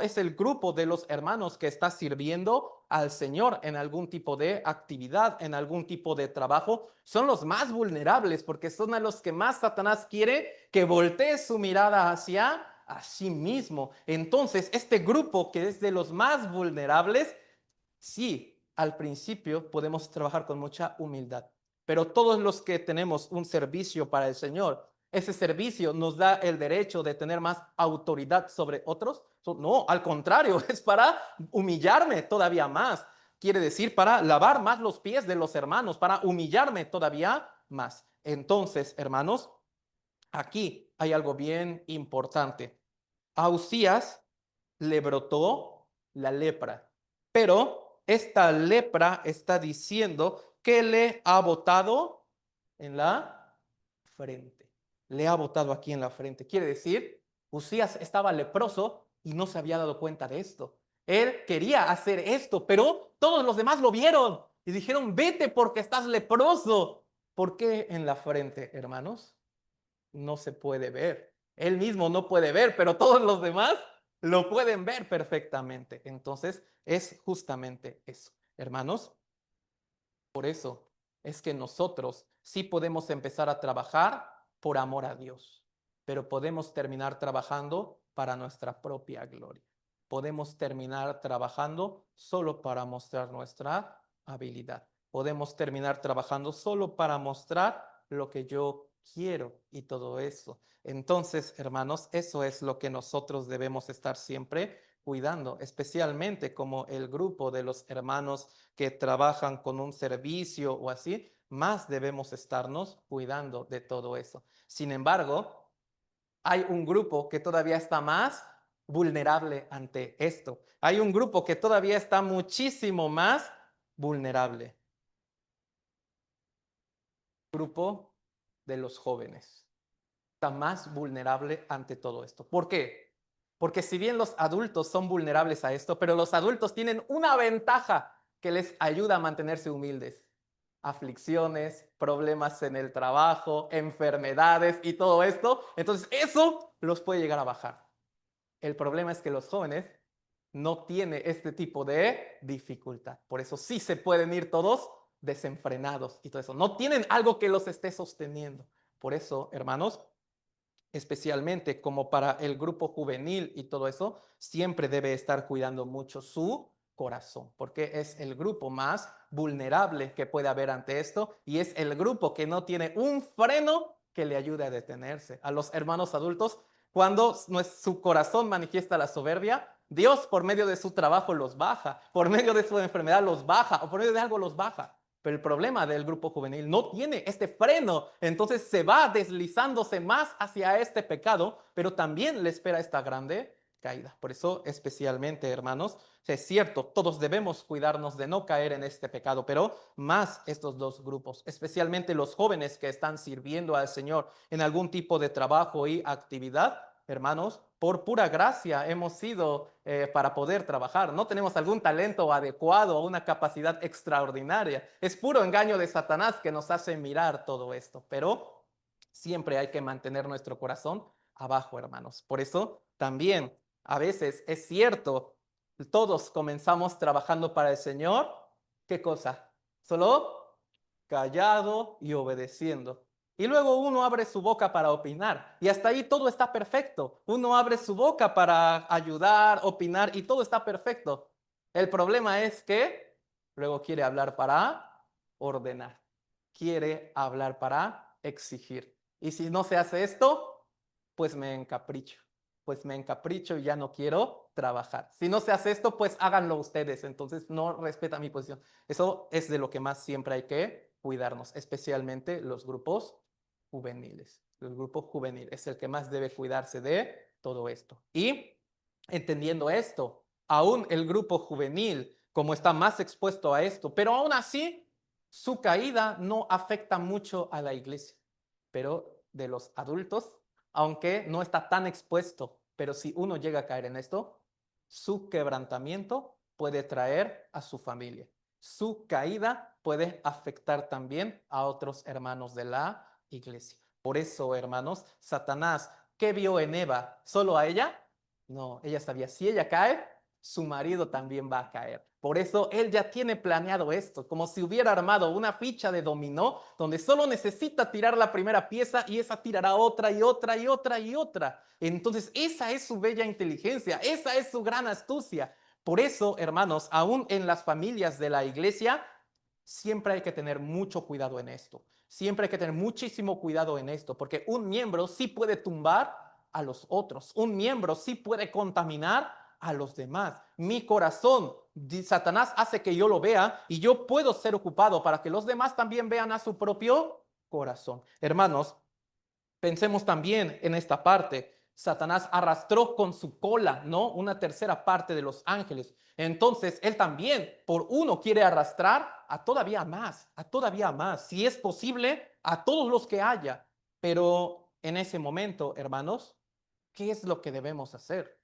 es el grupo de los hermanos que está sirviendo al Señor en algún tipo de actividad, en algún tipo de trabajo, son los más vulnerables porque son a los que más Satanás quiere que voltee su mirada hacia a sí mismo. Entonces, este grupo que es de los más vulnerables, sí, al principio podemos trabajar con mucha humildad, pero todos los que tenemos un servicio para el Señor, ese servicio nos da el derecho de tener más autoridad sobre otros. No, al contrario, es para humillarme todavía más. Quiere decir para lavar más los pies de los hermanos, para humillarme todavía más. Entonces, hermanos, aquí hay algo bien importante. A Usías le brotó la lepra, pero esta lepra está diciendo que le ha botado en la frente. Le ha botado aquí en la frente. Quiere decir, Usías estaba leproso y no se había dado cuenta de esto. Él quería hacer esto, pero todos los demás lo vieron y dijeron, vete porque estás leproso. ¿Por qué en la frente, hermanos? No se puede ver. Él mismo no puede ver, pero todos los demás lo pueden ver perfectamente. Entonces, es justamente eso. Hermanos, por eso es que nosotros sí podemos empezar a trabajar por amor a Dios, pero podemos terminar trabajando para nuestra propia gloria. Podemos terminar trabajando solo para mostrar nuestra habilidad. Podemos terminar trabajando solo para mostrar lo que yo quiero y todo eso. Entonces, hermanos, eso es lo que nosotros debemos estar siempre cuidando, especialmente como el grupo de los hermanos que trabajan con un servicio o así, más debemos estarnos cuidando de todo eso. Sin embargo, hay un grupo que todavía está más vulnerable ante esto. Hay un grupo que todavía está muchísimo más vulnerable. Grupo de los jóvenes está más vulnerable ante todo esto. ¿Por qué? Porque si bien los adultos son vulnerables a esto, pero los adultos tienen una ventaja que les ayuda a mantenerse humildes. Aflicciones, problemas en el trabajo, enfermedades y todo esto. Entonces eso los puede llegar a bajar. El problema es que los jóvenes no tienen este tipo de dificultad. Por eso sí se pueden ir todos desenfrenados y todo eso. No tienen algo que los esté sosteniendo. Por eso, hermanos, especialmente como para el grupo juvenil y todo eso, siempre debe estar cuidando mucho su corazón, porque es el grupo más vulnerable que puede haber ante esto y es el grupo que no tiene un freno que le ayude a detenerse. A los hermanos adultos, cuando su corazón manifiesta la soberbia, Dios por medio de su trabajo los baja, por medio de su enfermedad los baja o por medio de algo los baja. Pero el problema del grupo juvenil no tiene este freno, entonces se va deslizándose más hacia este pecado, pero también le espera esta grande caída. Por eso, especialmente, hermanos, es cierto, todos debemos cuidarnos de no caer en este pecado, pero más estos dos grupos, especialmente los jóvenes que están sirviendo al Señor en algún tipo de trabajo y actividad. Hermanos, por pura gracia hemos sido para poder trabajar. No tenemos algún talento adecuado o una capacidad extraordinaria. Es puro engaño de Satanás que nos hace mirar todo esto. Pero siempre hay que mantener nuestro corazón abajo, hermanos. Por eso también a veces es cierto, todos comenzamos trabajando para el Señor. ¿Qué cosa? Solo callado y obedeciendo. Y luego uno abre su boca para opinar. Y hasta ahí todo está perfecto. Uno abre su boca para ayudar, opinar y todo está perfecto. El problema es que luego quiere hablar para ordenar. Quiere hablar para exigir. Y si no se hace esto, pues me encapricho. Pues me encapricho y ya no quiero trabajar. Si no se hace esto, pues háganlo ustedes. Entonces no respeta mi posición. Eso es de lo que más siempre hay que cuidarnos, especialmente los grupos juveniles. El grupo juvenil es el que más debe cuidarse de todo esto. Y entendiendo esto, aún el grupo juvenil, como está más expuesto a esto, pero aún así su caída no afecta mucho a la iglesia. Pero de los adultos, aunque no está tan expuesto, pero si uno llega a caer en esto, su quebrantamiento puede traer a su familia. Su caída puede afectar también a otros hermanos de la iglesia. Por eso, hermanos, Satanás, ¿qué vio en Eva? ¿Solo a ella? No, ella sabía, si ella cae, su marido también va a caer. Por eso él ya tiene planeado esto, como si hubiera armado una ficha de dominó donde solo necesita tirar la primera pieza y esa tirará otra y otra y otra y otra. Entonces esa es su bella inteligencia, esa es su gran astucia. Por eso, hermanos, aún en las familias de la iglesia, siempre hay que tener mucho cuidado en esto. Siempre hay que tener muchísimo cuidado en esto, porque un miembro sí puede tumbar a los otros. Un miembro sí puede contaminar a los demás. Mi corazón, Satanás hace que yo lo vea y yo puedo ser ocupado para que los demás también vean a su propio corazón. Hermanos, pensemos también en esta parte. Satanás arrastró con su cola, ¿no? Una tercera parte de los ángeles. Entonces, él también, por uno, quiere arrastrar a todavía más, a todavía más. Si es posible, a todos los que haya. Pero en ese momento, hermanos, ¿qué es lo que debemos hacer?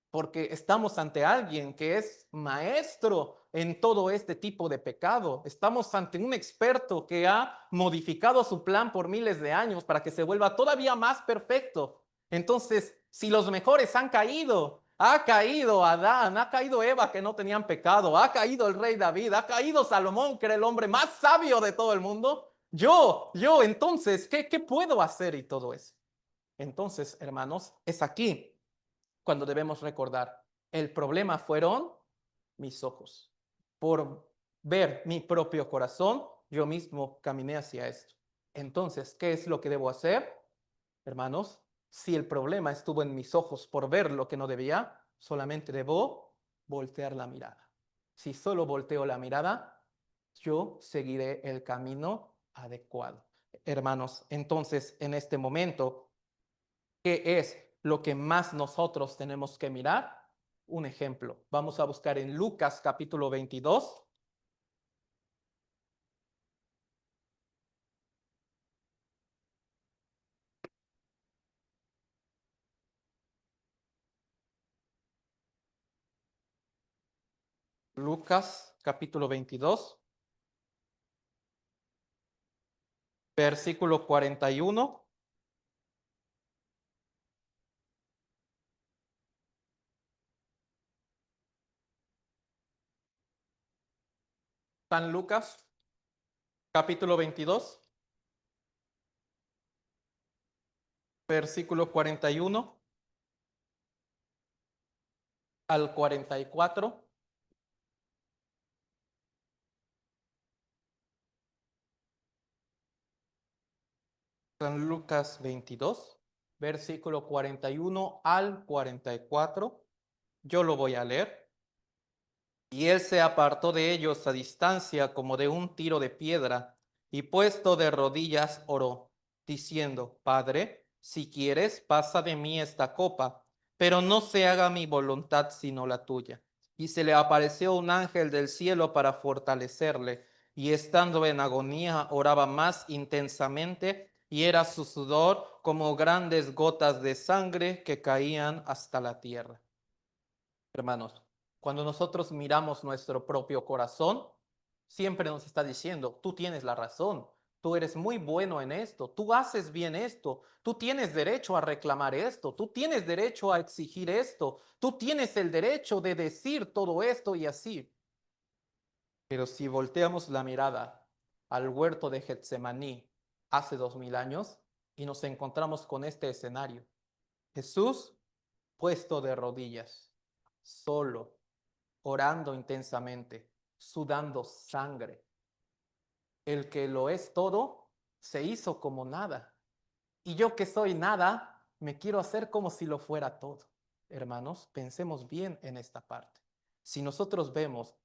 Porque estamos ante alguien que es maestro en todo este tipo de pecado. Estamos ante un experto que ha modificado su plan por miles de años para que se vuelva todavía más perfecto. Entonces, si los mejores han caído, ha caído Adán, ha caído Eva que no tenían pecado, ha caído el rey David, ha caído Salomón que era el hombre más sabio de todo el mundo, entonces, ¿qué puedo hacer y todo eso? Entonces, hermanos, es aquí cuando debemos recordar, el problema fueron mis ojos. Por ver mi propio corazón, yo mismo caminé hacia esto. Entonces, ¿qué es lo que debo hacer? Hermanos, si el problema estuvo en mis ojos por ver lo que no debía, solamente debo voltear la mirada. Si solo volteo la mirada, yo seguiré el camino adecuado. Hermanos, entonces en este momento, ¿qué es lo que más nosotros tenemos que mirar? Un ejemplo. Vamos a buscar en Lucas capítulo 22. Lucas capítulo 22, versículo 41. San Lucas capítulo 22, versículo 41 al 44. San Lucas 22, versículo 41 al 44. Yo lo voy a leer. Y él se apartó de ellos a distancia como de un tiro de piedra, y puesto de rodillas oró, diciendo, Padre, si quieres, pasa de mí esta copa, pero no se haga mi voluntad sino la tuya. Y se le apareció un ángel del cielo para fortalecerle, y estando en agonía oraba más intensamente, y era su sudor como grandes gotas de sangre que caían hasta la tierra. Hermanos, cuando nosotros miramos nuestro propio corazón, siempre nos está diciendo, tú tienes la razón, tú eres muy bueno en esto, tú haces bien esto, tú tienes derecho a reclamar esto, tú tienes derecho a exigir esto, tú tienes el derecho de decir todo esto y así. Pero si volteamos la mirada al huerto de Getsemaní hace 2000 años y nos encontramos con este escenario, Jesús puesto de rodillas, solo, orando intensamente, sudando sangre. El que lo es todo se hizo como nada. Y yo que soy nada, me quiero hacer como si lo fuera todo. Hermanos, pensemos bien en esta parte. Si nosotros vemos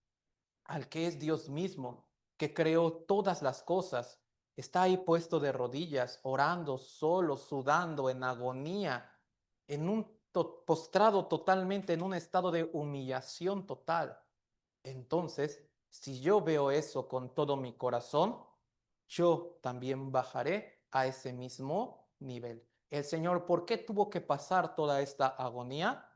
al que es Dios mismo, que creó todas las cosas, está ahí puesto de rodillas, orando, solo, sudando, en agonía, en un postrado totalmente, en un estado de humillación total. Entonces, si yo veo eso con todo mi corazón, yo también bajaré a ese mismo nivel. El Señor, ¿por qué tuvo que pasar toda esta agonía?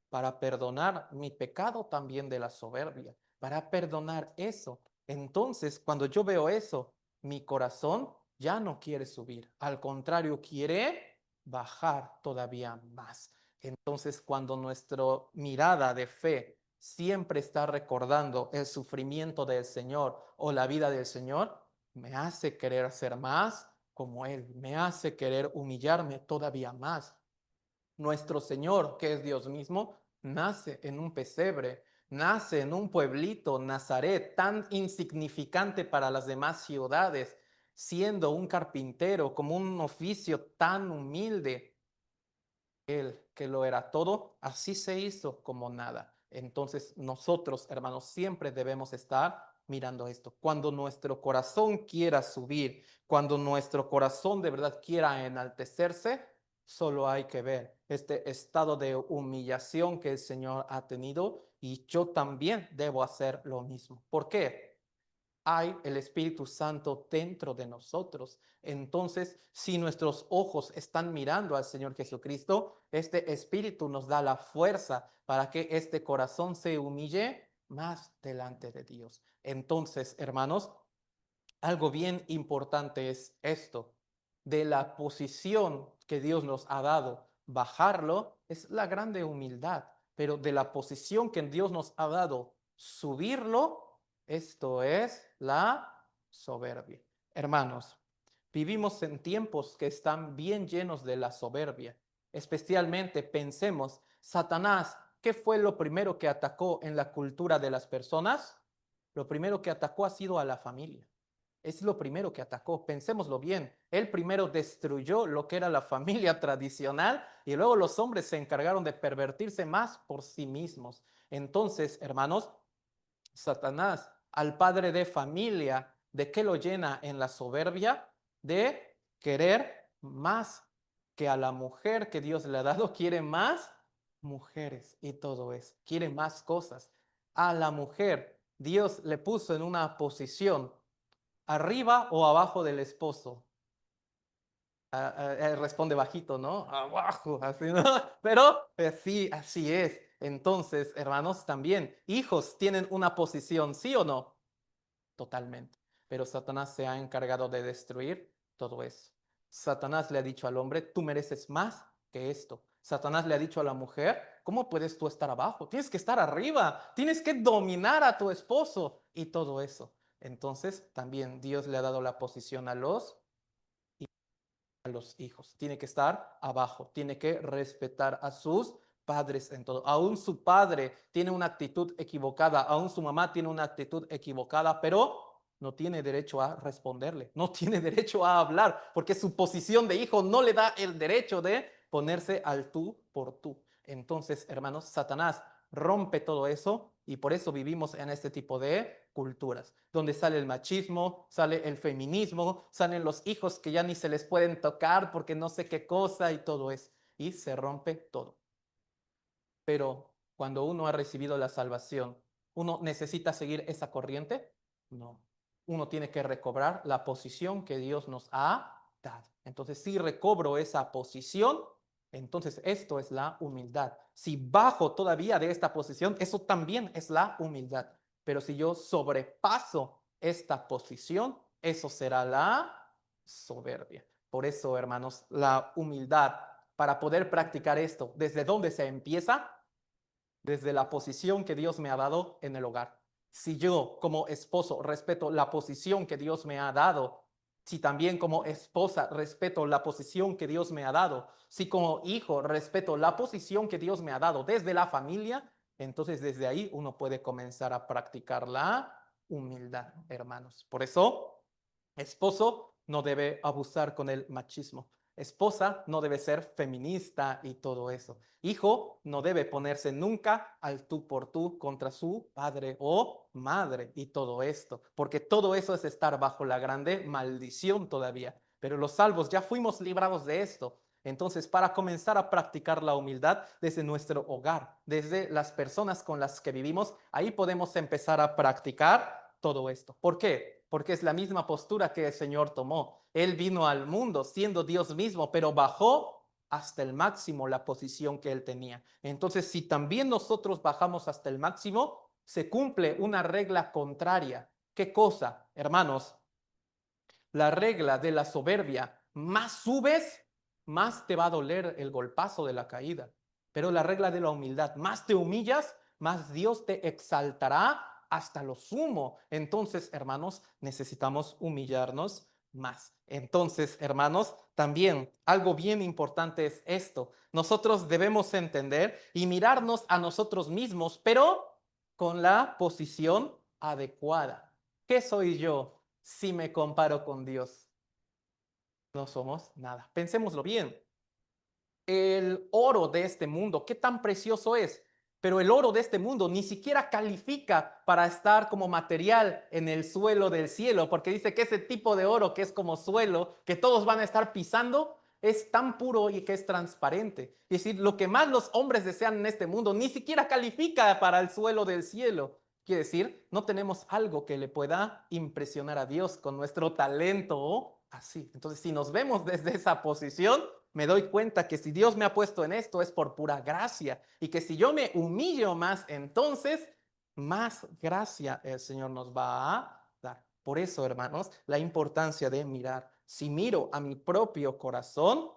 Para perdonar mi pecado también de la soberbia, para perdonar eso. Entonces, cuando yo veo eso, mi corazón ya no quiere subir, al contrario, quiere bajar todavía más. Entonces, cuando nuestra mirada de fe siempre está recordando el sufrimiento del Señor o la vida del Señor, me hace querer ser más como Él, me hace querer humillarme todavía más. Nuestro Señor, que es Dios mismo, nace en un pesebre, nace en un pueblito, Nazaret, tan insignificante para las demás ciudades, siendo un carpintero, como un oficio tan humilde. Él, que lo era todo, así se hizo como nada. Entonces nosotros, hermanos, siempre debemos estar mirando esto. Cuando nuestro corazón quiera subir, cuando nuestro corazón de verdad quiera enaltecerse, solo hay que ver este estado de humillación que el Señor ha tenido y yo también debo hacer lo mismo. ¿Por qué? Hay el Espíritu Santo dentro de nosotros. Entonces, si nuestros ojos están mirando al Señor Jesucristo, este Espíritu nos da la fuerza para que este corazón se humille más delante de Dios. Entonces, hermanos, algo bien importante es esto, de la posición que Dios nos ha dado, bajarlo es la grande humildad, pero de la posición que Dios nos ha dado, subirlo, esto es la soberbia. Hermanos, vivimos en tiempos que están bien llenos de la soberbia, especialmente pensemos, Satanás, ¿qué fue lo primero que atacó en la cultura de las personas? Lo primero que atacó ha sido a la familia. Es lo primero que atacó. Pensémoslo bien. Él primero destruyó lo que era la familia tradicional y luego los hombres se encargaron de pervertirse más por sí mismos. Entonces, hermanos, Satanás al padre de familia, ¿de qué lo llena en la soberbia? De querer más que a la mujer que Dios le ha dado, quiere más mujeres y todo eso, quiere más cosas. A la mujer Dios le puso en una posición arriba o abajo del esposo. Responde bajito, ¿no? Abajo, así, ¿no? Pero sí, así es. Entonces, hermanos, también hijos tienen una posición, ¿sí o no? Totalmente. Pero Satanás se ha encargado de destruir todo eso. Satanás le ha dicho al hombre, tú mereces más que esto. Satanás le ha dicho a la mujer, ¿cómo puedes tú estar abajo? Tienes que estar arriba, tienes que dominar a tu esposo y todo eso. Entonces, también Dios le ha dado la posición a los hijos. Tiene que estar abajo, tiene que respetar a sus padres en todo. Aún su padre tiene una actitud equivocada, aún su mamá tiene una actitud equivocada, pero no tiene derecho a responderle, no tiene derecho a hablar, porque su posición de hijo no le da el derecho de ponerse al tú por tú. Entonces, hermanos, Satanás rompe todo eso y por eso vivimos en este tipo de culturas, donde sale el machismo, sale el feminismo, salen los hijos que ya ni se les pueden tocar porque no sé qué cosa y todo eso, y se rompe todo. Pero cuando uno ha recibido la salvación, ¿uno necesita seguir esa corriente? No. Uno tiene que recobrar la posición que Dios nos ha dado. Entonces, si recobro esa posición, entonces esto es la humildad. Si bajo todavía de esta posición, eso también es la humildad. Pero si yo sobrepaso esta posición, eso será la soberbia. Por eso, hermanos, la humildad, para poder practicar esto, ¿desde dónde se empieza? Desde la posición que Dios me ha dado en el hogar. Si yo como esposo respeto la posición que Dios me ha dado, si también como esposa respeto la posición que Dios me ha dado, si como hijo respeto la posición que Dios me ha dado desde la familia, entonces desde ahí uno puede comenzar a practicar la humildad, hermanos. Por eso, esposo no debe abusar con el machismo. Esposa no debe ser feminista y todo eso. Hijo no debe ponerse nunca al tú por tú contra su padre o madre y todo esto, porque todo eso es estar bajo la grande maldición todavía. Pero los salvos ya fuimos librados de esto. Entonces, para comenzar a practicar la humildad desde nuestro hogar, desde las personas con las que vivimos, ahí podemos empezar a practicar todo esto. ¿Por qué? Porque es la misma postura que el Señor tomó. Él vino al mundo siendo Dios mismo, pero bajó hasta el máximo la posición que él tenía. Entonces, si también nosotros bajamos hasta el máximo, se cumple una regla contraria. ¿Qué cosa, hermanos? La regla de la soberbia, más subes, más te va a doler el golpazo de la caída. Pero la regla de la humildad, más te humillas, más Dios te exaltará hasta lo sumo. Entonces, hermanos, necesitamos humillarnos más. Entonces, hermanos, también algo bien importante es esto. Nosotros debemos entender y mirarnos a nosotros mismos, pero con la posición adecuada. ¿Qué soy yo si me comparo con Dios? No somos nada. Pensémoslo bien. El oro de este mundo, ¿qué tan precioso es? Pero el oro de este mundo ni siquiera califica para estar como material en el suelo del cielo, porque dice que ese tipo de oro que es como suelo, que todos van a estar pisando, es tan puro y que es transparente. Es decir, lo que más los hombres desean en este mundo ni siquiera califica para el suelo del cielo. Quiere decir, no tenemos algo que le pueda impresionar a Dios con nuestro talento o así. Entonces, si nos vemos desde esa posición, me doy cuenta que si Dios me ha puesto en esto es por pura gracia y que si yo me humillo más, entonces más gracia el Señor nos va a dar. Por eso, hermanos, la importancia de mirar. Si miro a mi propio corazón,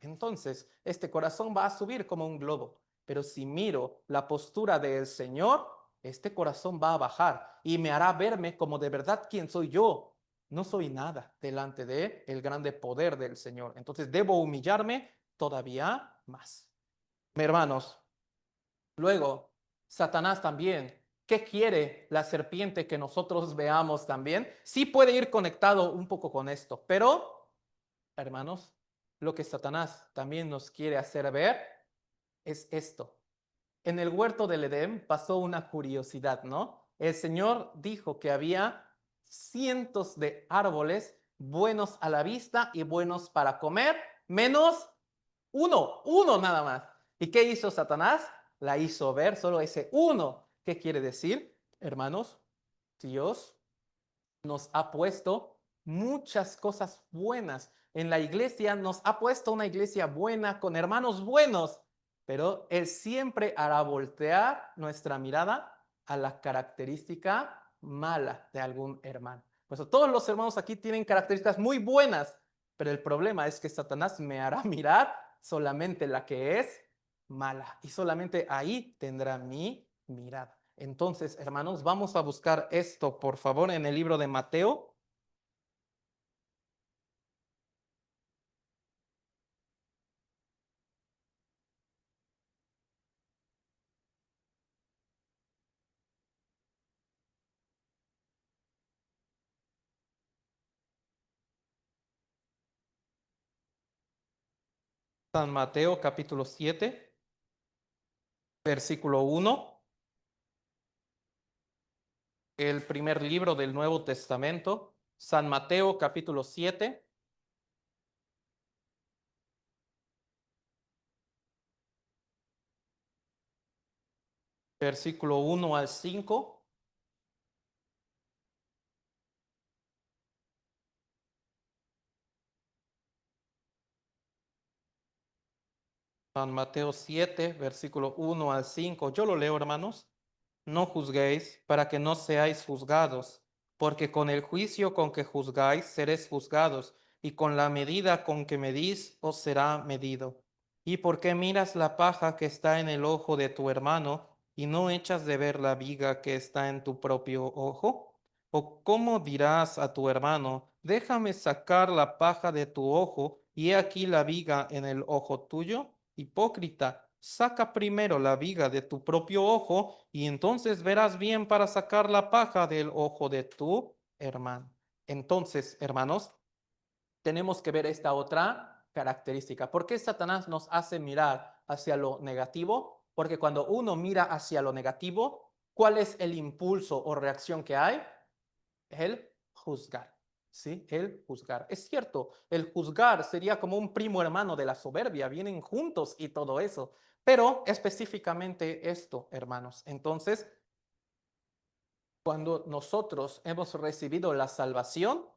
entonces este corazón va a subir como un globo. Pero si miro la postura del Señor, este corazón va a bajar y me hará verme como de verdad quién soy yo. No soy nada delante de el grande poder del Señor. Entonces debo humillarme todavía más. Hermanos, luego, Satanás también ¿Qué quiere la serpiente que nosotros veamos también? Sí puede ir conectado un poco con esto, pero, hermanos, lo que Satanás también nos quiere hacer ver es esto. En el huerto del Edén pasó una curiosidad, ¿no? El Señor dijo que había cientos de árboles buenos a la vista y buenos para comer, menos uno nada más. ¿Y qué hizo Satanás? La hizo ver solo ese uno. ¿Qué quiere decir, hermanos? Dios nos ha puesto muchas cosas buenas. En la iglesia nos ha puesto una iglesia buena con hermanos buenos, pero Él siempre hará voltear nuestra mirada a la característica mala de algún hermano. Pues todos los hermanos aquí tienen características muy buenas, pero el problema es que Satanás me hará mirar solamente la que es mala y solamente ahí tendrá mi mirada. Entonces, hermanos, vamos a buscar esto, por favor, en el libro de Mateo. San Mateo capítulo 7, versículo 1, el primer libro del Nuevo Testamento. San Mateo capítulo 7, versículo 1 al 5. San Mateo 7, versículo 1 al 5. Yo lo leo, hermanos. No juzguéis para que no seáis juzgados, porque con el juicio con que juzgáis seréis juzgados, y con la medida con que medís os será medido. ¿Y por qué miras la paja que está en el ojo de tu hermano y no echas de ver la viga que está en tu propio ojo? ¿O cómo dirás a tu hermano, déjame sacar la paja de tu ojo y he aquí la viga en el ojo tuyo? Hipócrita, saca primero la viga de tu propio ojo y entonces verás bien para sacar la paja del ojo de tu hermano. Entonces, hermanos, tenemos que ver esta otra característica. ¿Por qué Satanás nos hace mirar hacia lo negativo? Porque cuando uno mira hacia lo negativo, ¿cuál es el impulso o reacción que hay? El juzgar. ¿Sí? El juzgar. Es cierto, el juzgar sería como un primo hermano de la soberbia, vienen juntos y todo eso. Pero específicamente esto, hermanos. Entonces, cuando nosotros hemos recibido la salvación,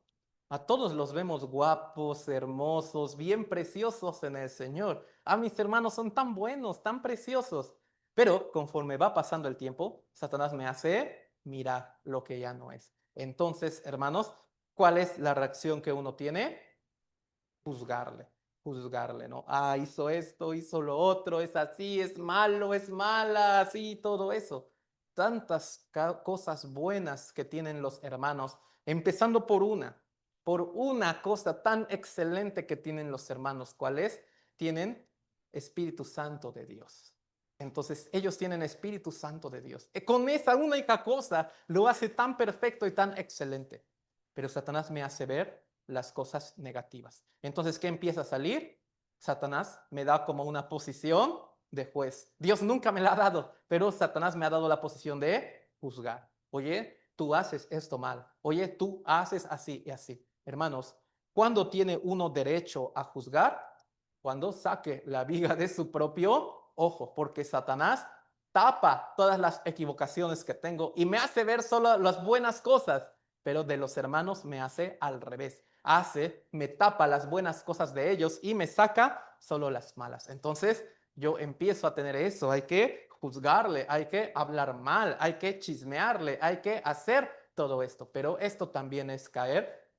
a todos los vemos guapos, hermosos, bien preciosos en el Señor. A mis hermanos son tan buenos, tan preciosos. Pero conforme va pasando el tiempo, Satanás me hace mirar lo que ya no es. Entonces, hermanos, ¿cuál es la reacción que uno tiene? Juzgarle, juzgarle, ¿no? Ah, hizo esto, hizo lo otro, es así, es malo, es mala, así, todo eso. Tantas cosas buenas que tienen los hermanos, empezando por una cosa tan excelente que tienen los hermanos, ¿cuál es? Tienen Espíritu Santo de Dios. Entonces, ellos tienen Espíritu Santo de Dios. Con esa única cosa lo hace tan perfecto y tan excelente. Pero Satanás me hace ver las cosas negativas. Entonces, ¿qué empieza a salir? Satanás me da como una posición de juez. Dios nunca me la ha dado, pero Satanás me ha dado la posición de juzgar. Oye, tú haces esto mal. Oye, tú haces así y así. Hermanos, ¿cuándo tiene uno derecho a juzgar? Cuando saque la viga de su propio ojo, porque Satanás tapa todas las equivocaciones que tengo y me hace ver solo las buenas cosas, pero de los hermanos me hace al revés. Me tapa las buenas cosas de ellos y me saca solo las malas. Entonces yo empiezo a tener eso, hay que juzgarle, hay que hablar mal, hay que chismearle, hay que hacer todo esto, pero esto también es caer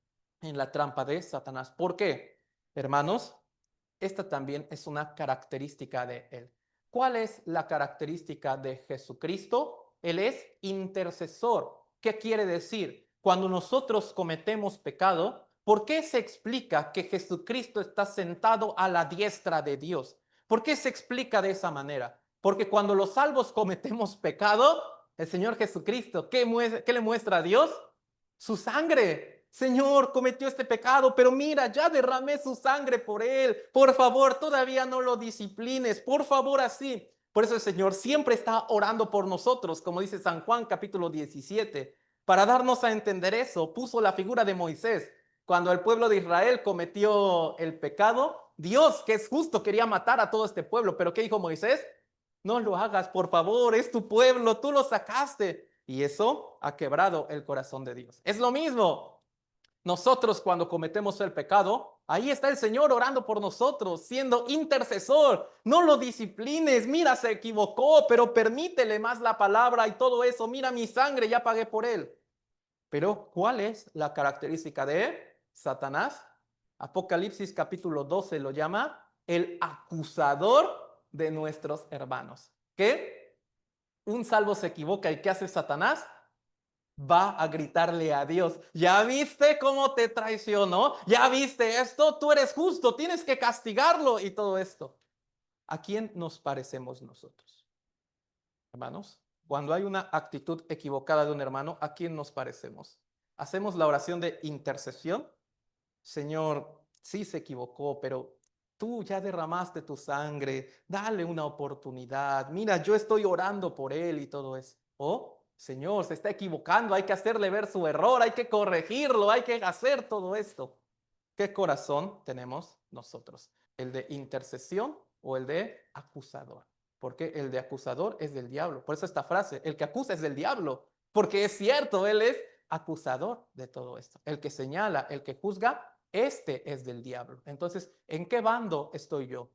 en la trampa de Satanás. ¿Por qué? Hermanos, esta también es una característica de él. ¿Cuál es la característica de Jesucristo? Él es intercesor. ¿Qué quiere decir? Cuando nosotros cometemos pecado, ¿por qué se explica que Jesucristo está sentado a la diestra de Dios? ¿Por qué se explica de esa manera? Porque cuando los salvos cometemos pecado, El Señor Jesucristo, ¿qué le muestra a Dios? Su sangre. Señor, cometió este pecado, pero mira, ya derramé su sangre por él. Por favor, todavía no lo disciplines. Por favor, así. Por eso el Señor siempre está orando por nosotros, como dice San Juan capítulo 17. Para darnos a entender eso, puso la figura de Moisés. Cuando el pueblo de Israel cometió el pecado, Dios, que es justo, quería matar a todo este pueblo. Pero ¿qué dijo Moisés? No lo hagas, por favor, es tu pueblo, tú lo sacaste. Y eso ha quebrado el corazón de Dios. Es lo mismo. Nosotros cuando cometemos el pecado, ahí está el Señor orando por nosotros, siendo intercesor. No lo disciplines, mira, se equivocó, pero permítele más la palabra y todo eso. Mira mi sangre, ya pagué por él. Pero ¿cuál es la característica de Satanás? Apocalipsis capítulo 12 lo llama el acusador de nuestros hermanos. ¿Qué? Un salvo se equivoca y ¿qué hace Satanás? Va a gritarle a Dios, ¿ya viste cómo te traicionó? ¿Ya viste esto? Tú eres justo, tienes que castigarlo y todo esto. ¿A quién nos parecemos nosotros? Hermanos, cuando hay una actitud equivocada de un hermano, ¿a quién nos parecemos? Hacemos la oración de intercesión. Señor, sí se equivocó, pero tú ya derramaste tu sangre, dale una oportunidad. Mira, yo estoy orando por él y todo eso. O, Señor, se está equivocando, hay que hacerle ver su error, hay que corregirlo, hay que hacer todo esto. ¿Qué corazón tenemos nosotros? ¿El de intercesión o el de acusador? Porque el de acusador es del diablo. Por eso esta frase, el que acusa es del diablo. Porque es cierto, él es acusador de todo esto. El que señala, el que juzga, este es del diablo. Entonces, ¿en qué bando estoy yo?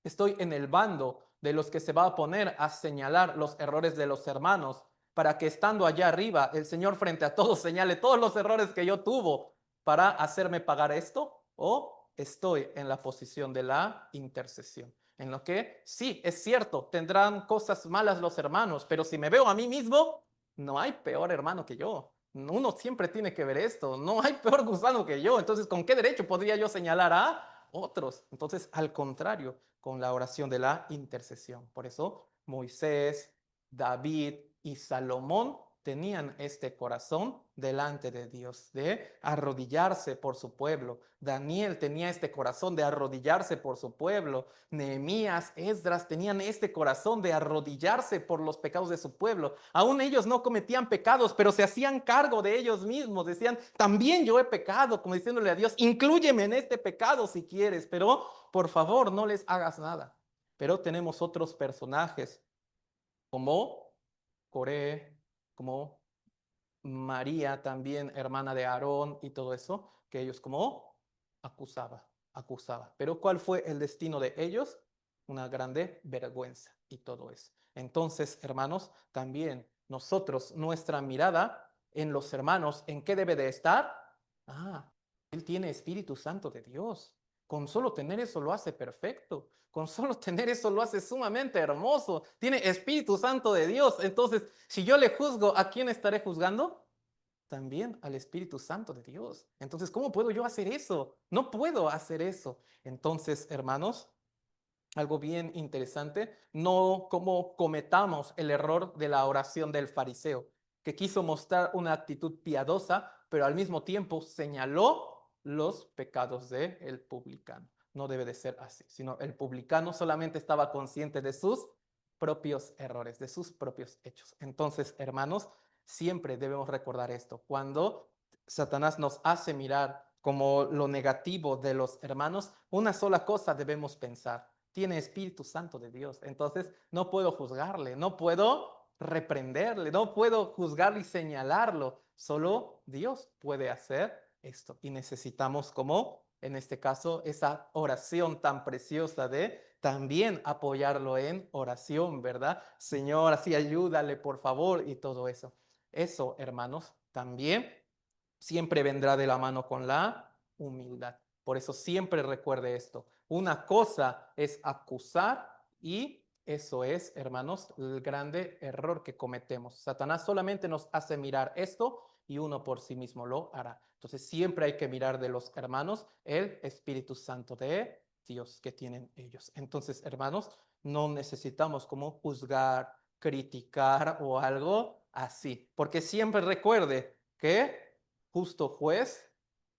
Estoy en el bando de los que se va a poner a señalar los errores de los hermanos para que estando allá arriba, el Señor frente a todos señale todos los errores que yo tuvo para hacerme pagar esto, o estoy en la posición de la intercesión. En lo que sí, es cierto, tendrán cosas malas los hermanos, pero si me veo a mí mismo, no hay peor hermano que yo. Uno siempre tiene que ver esto, no hay peor gusano que yo. Entonces, ¿con qué derecho podría yo señalar a otros? Entonces, al contrario, con la oración de la intercesión. Por eso, Moisés, David y Salomón tenían este corazón delante de Dios, de arrodillarse por su pueblo. Daniel tenía este corazón de arrodillarse por su pueblo. Nehemías, Esdras tenían este corazón de arrodillarse por los pecados de su pueblo. Aún ellos no cometían pecados, pero se hacían cargo de ellos mismos. Decían, también yo he pecado, como diciéndole a Dios, inclúyeme en este pecado si quieres, pero por favor no les hagas nada. Pero tenemos otros personajes como Coré, como María también, hermana de Aarón y todo eso, que ellos como acusaba. Pero ¿cuál fue el destino de ellos? Una grande vergüenza y todo eso. Entonces, hermanos, también nosotros, nuestra mirada en los hermanos, ¿en qué debe de estar? Él tiene Espíritu Santo de Dios. Con solo tener eso lo hace perfecto. Con solo tener eso lo hace sumamente hermoso. Tiene Espíritu Santo de Dios. Entonces, si yo le juzgo, ¿a quién estaré juzgando? También al Espíritu Santo de Dios. Entonces, ¿cómo puedo yo hacer eso? No puedo hacer eso. Entonces, hermanos, algo bien interesante, no como cometamos el error de la oración del fariseo, que quiso mostrar una actitud piadosa, pero al mismo tiempo señaló los pecados del publicano. No debe de ser así, sino el publicano solamente estaba consciente de sus propios errores, de sus propios hechos. Entonces, hermanos, siempre debemos recordar esto. Cuando Satanás nos hace mirar como lo negativo de los hermanos, una sola cosa debemos pensar: tiene Espíritu Santo de Dios. Entonces no puedo juzgarle, no puedo reprenderle, no puedo juzgarle y señalarlo. Solo Dios puede hacer esto. Y necesitamos, como en este caso, esa oración tan preciosa de también apoyarlo en oración, ¿verdad? Señor, así ayúdale, por favor, y todo eso. Eso, hermanos, también siempre vendrá de la mano con la humildad. Por eso siempre recuerde esto. Una cosa es acusar y eso es, hermanos, el grande error que cometemos. Satanás solamente nos hace mirar esto y uno por sí mismo lo hará. Entonces siempre hay que mirar de los hermanos el Espíritu Santo de Dios que tienen ellos. Entonces, hermanos, no necesitamos como juzgar, criticar o algo, así, porque siempre recuerde que justo juez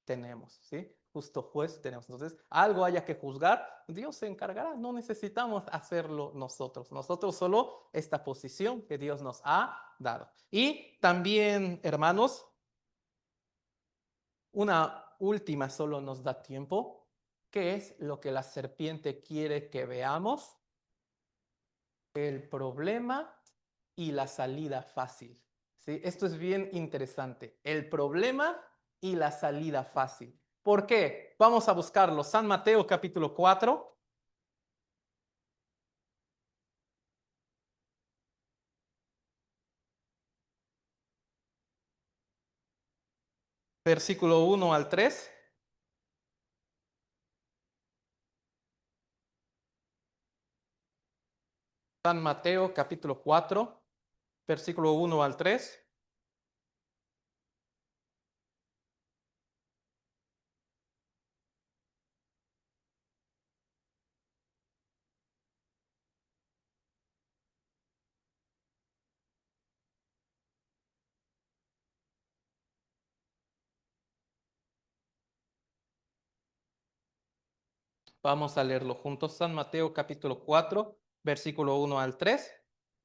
tenemos, ¿sí? Justo juez tenemos. Entonces, algo haya que juzgar, Dios se encargará. No necesitamos hacerlo nosotros. Nosotros solo esta posición que Dios nos ha dado. Y también, hermanos, una última solo nos da tiempo. ¿Qué es lo que la serpiente quiere que veamos? El problema y la salida fácil. ¿Sí? Esto es bien interesante. El problema y la salida fácil. ¿Por qué? Vamos a buscarlo. San Mateo capítulo 4, versículo 1 al 3. San Mateo capítulo 4, versículo 1 al 3. Vamos a leerlo juntos. San Mateo capítulo 4, versículo 1 al 3.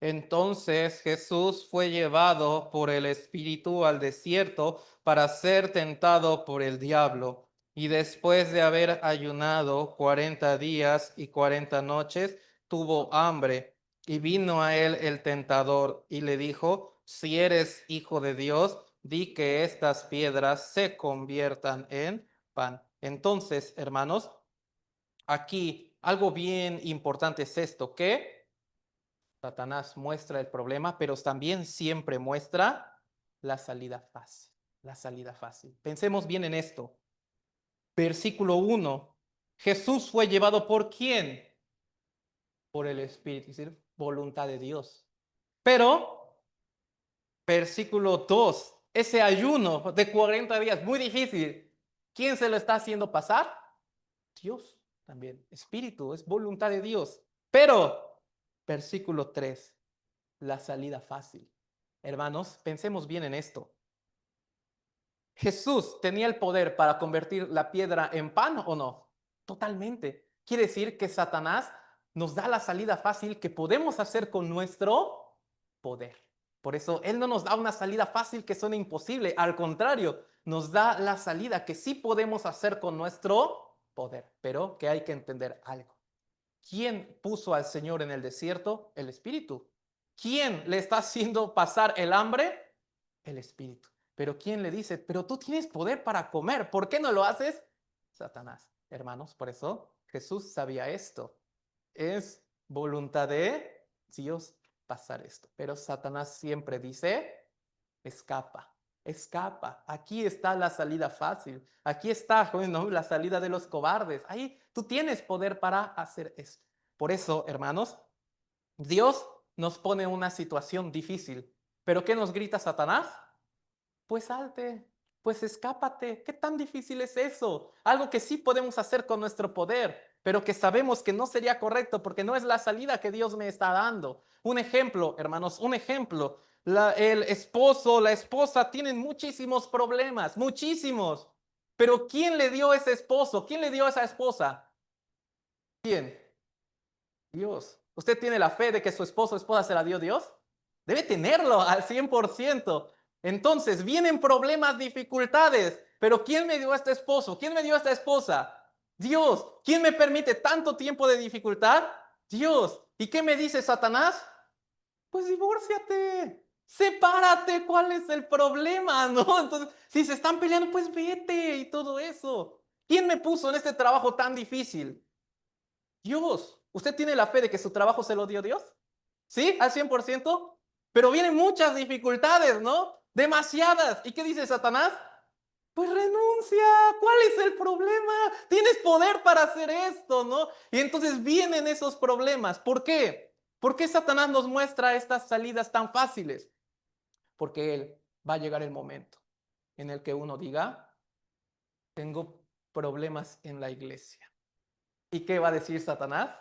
Entonces Jesús fue llevado por el Espíritu al desierto para ser tentado por el diablo. Y después de haber ayunado 40 días y 40 noches, tuvo hambre. Y vino a él el tentador y le dijo, si eres hijo de Dios, di que estas piedras se conviertan en pan. Entonces, hermanos, aquí algo bien importante es esto, que Satanás muestra el problema, pero también siempre muestra la salida fácil, la salida fácil. Pensemos bien en esto. Versículo 1. Jesús fue llevado ¿por quién? Por el Espíritu, es decir, voluntad de Dios. Pero, versículo 2, ese ayuno de 40 días, muy difícil. ¿Quién se lo está haciendo pasar? Dios también, espíritu, es voluntad de Dios. Pero, versículo 3, la salida fácil. Hermanos, pensemos bien en esto. ¿Jesús tenía el poder para convertir la piedra en pan o no? Totalmente. Quiere decir que Satanás nos da la salida fácil que podemos hacer con nuestro poder. Por eso Él no nos da una salida fácil que suene imposible. Al contrario, nos da la salida que sí podemos hacer con nuestro poder. Pero que hay que entender algo. ¿Quién puso al Señor en el desierto? El Espíritu. ¿Quién le está haciendo pasar el hambre? El Espíritu. Pero ¿quién le dice, pero tú tienes poder para comer, ¿por qué no lo haces? Satanás. Hermanos, por eso Jesús sabía esto. Es voluntad de Dios pasar esto. Pero Satanás siempre dice, escapa, escapa. Aquí está la salida fácil. Aquí está, ¿no?, la salida de los cobardes. Ahí tú tienes poder para hacer esto. Por eso, hermanos, Dios nos pone en una situación difícil. ¿Pero qué nos grita Satanás? Pues salte, pues escápate. ¿Qué tan difícil es eso? Algo que sí podemos hacer con nuestro poder, pero que sabemos que no sería correcto porque no es la salida que Dios me está dando. Un ejemplo, hermanos, un ejemplo. El esposo, la esposa tienen muchísimos problemas, muchísimos. Pero ¿quién le dio ese esposo? ¿Quién le dio esa esposa? ¿Quién? Dios. ¿Usted tiene la fe de que su esposo o esposa se la dio Dios? Debe tenerlo al 100%. Entonces, vienen problemas, dificultades. Pero ¿quién me dio a este esposo? ¿Quién me dio a esta esposa? Dios. ¿Quién me permite tanto tiempo de dificultad? Dios. ¿Y qué me dice Satanás? Pues divórciate. Sepárate. ¿Cuál es el problema? ¿No? Entonces, si se están peleando, pues vete y todo eso. ¿Quién me puso en este trabajo tan difícil? Dios. ¿Usted tiene la fe de que su trabajo se lo dio Dios? ¿Sí? ¿Al 100%? Pero vienen muchas dificultades, ¿no? Demasiadas. ¿Y qué dice Satanás? Pues renuncia. ¿Cuál es el problema? Tienes poder para hacer esto, ¿no? Y entonces vienen esos problemas. ¿Por qué? ¿Por qué Satanás nos muestra estas salidas tan fáciles? Porque él va a llegar el momento en el que uno diga, tengo problemas en la iglesia. ¿Y qué va a decir Satanás?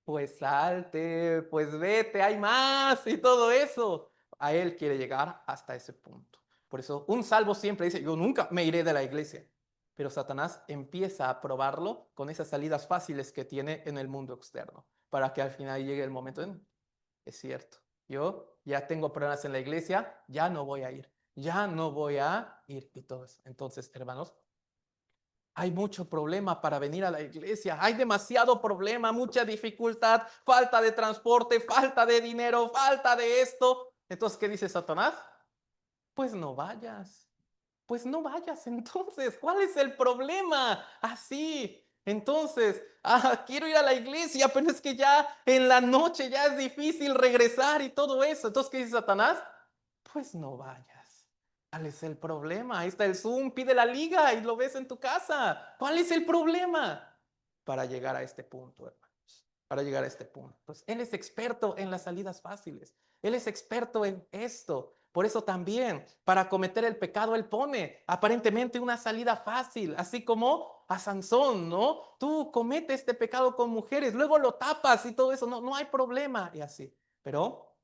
Pues salte, pues vete, hay más y todo eso. A él quiere llegar hasta ese punto. Por eso un salvo siempre dice, yo nunca me iré de la iglesia. Pero Satanás empieza a probarlo con esas salidas fáciles que tiene en el mundo externo, para que al final llegue el momento en, es cierto, yo ya tengo problemas en la iglesia, ya no voy a ir, ya no voy a ir y todo eso. Entonces, hermanos, hay mucho problema para venir a la iglesia, hay demasiado problema, mucha dificultad, falta de transporte, falta de dinero, falta de esto. Entonces, ¿qué dice Satanás? Pues no vayas. Pues no vayas entonces. ¿Cuál es el problema? Así. Entonces, quiero ir a la iglesia, pero es que ya en la noche ya es difícil regresar y todo eso. Entonces, ¿qué dice Satanás? Pues no vayas. ¿Cuál es el problema? Ahí está el Zoom, pide la liga y lo ves en tu casa. ¿Cuál es el problema? Para llegar a este punto, hermanos. Para llegar a este punto. Pues él es experto en las salidas fáciles. Él es experto en esto. Por eso también, para cometer el pecado, él pone aparentemente una salida fácil, así como a Sansón, ¿no? Tú cometes este pecado con mujeres, luego lo tapas y todo eso, no, no hay problema y así. Pero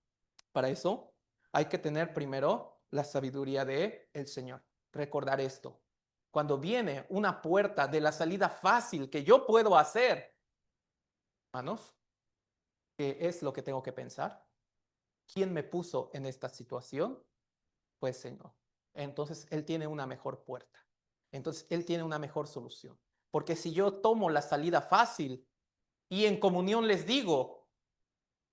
para eso hay que tener primero la sabiduría de el Señor. Recordar esto. Cuando viene una puerta de la salida fácil que yo puedo hacer, hermanos, ¿qué es lo que tengo que pensar? ¿Quién me puso en esta situación? Pues Señor. Entonces Él tiene una mejor puerta. Entonces Él tiene una mejor solución. Porque si yo tomo la salida fácil y en comunión les digo,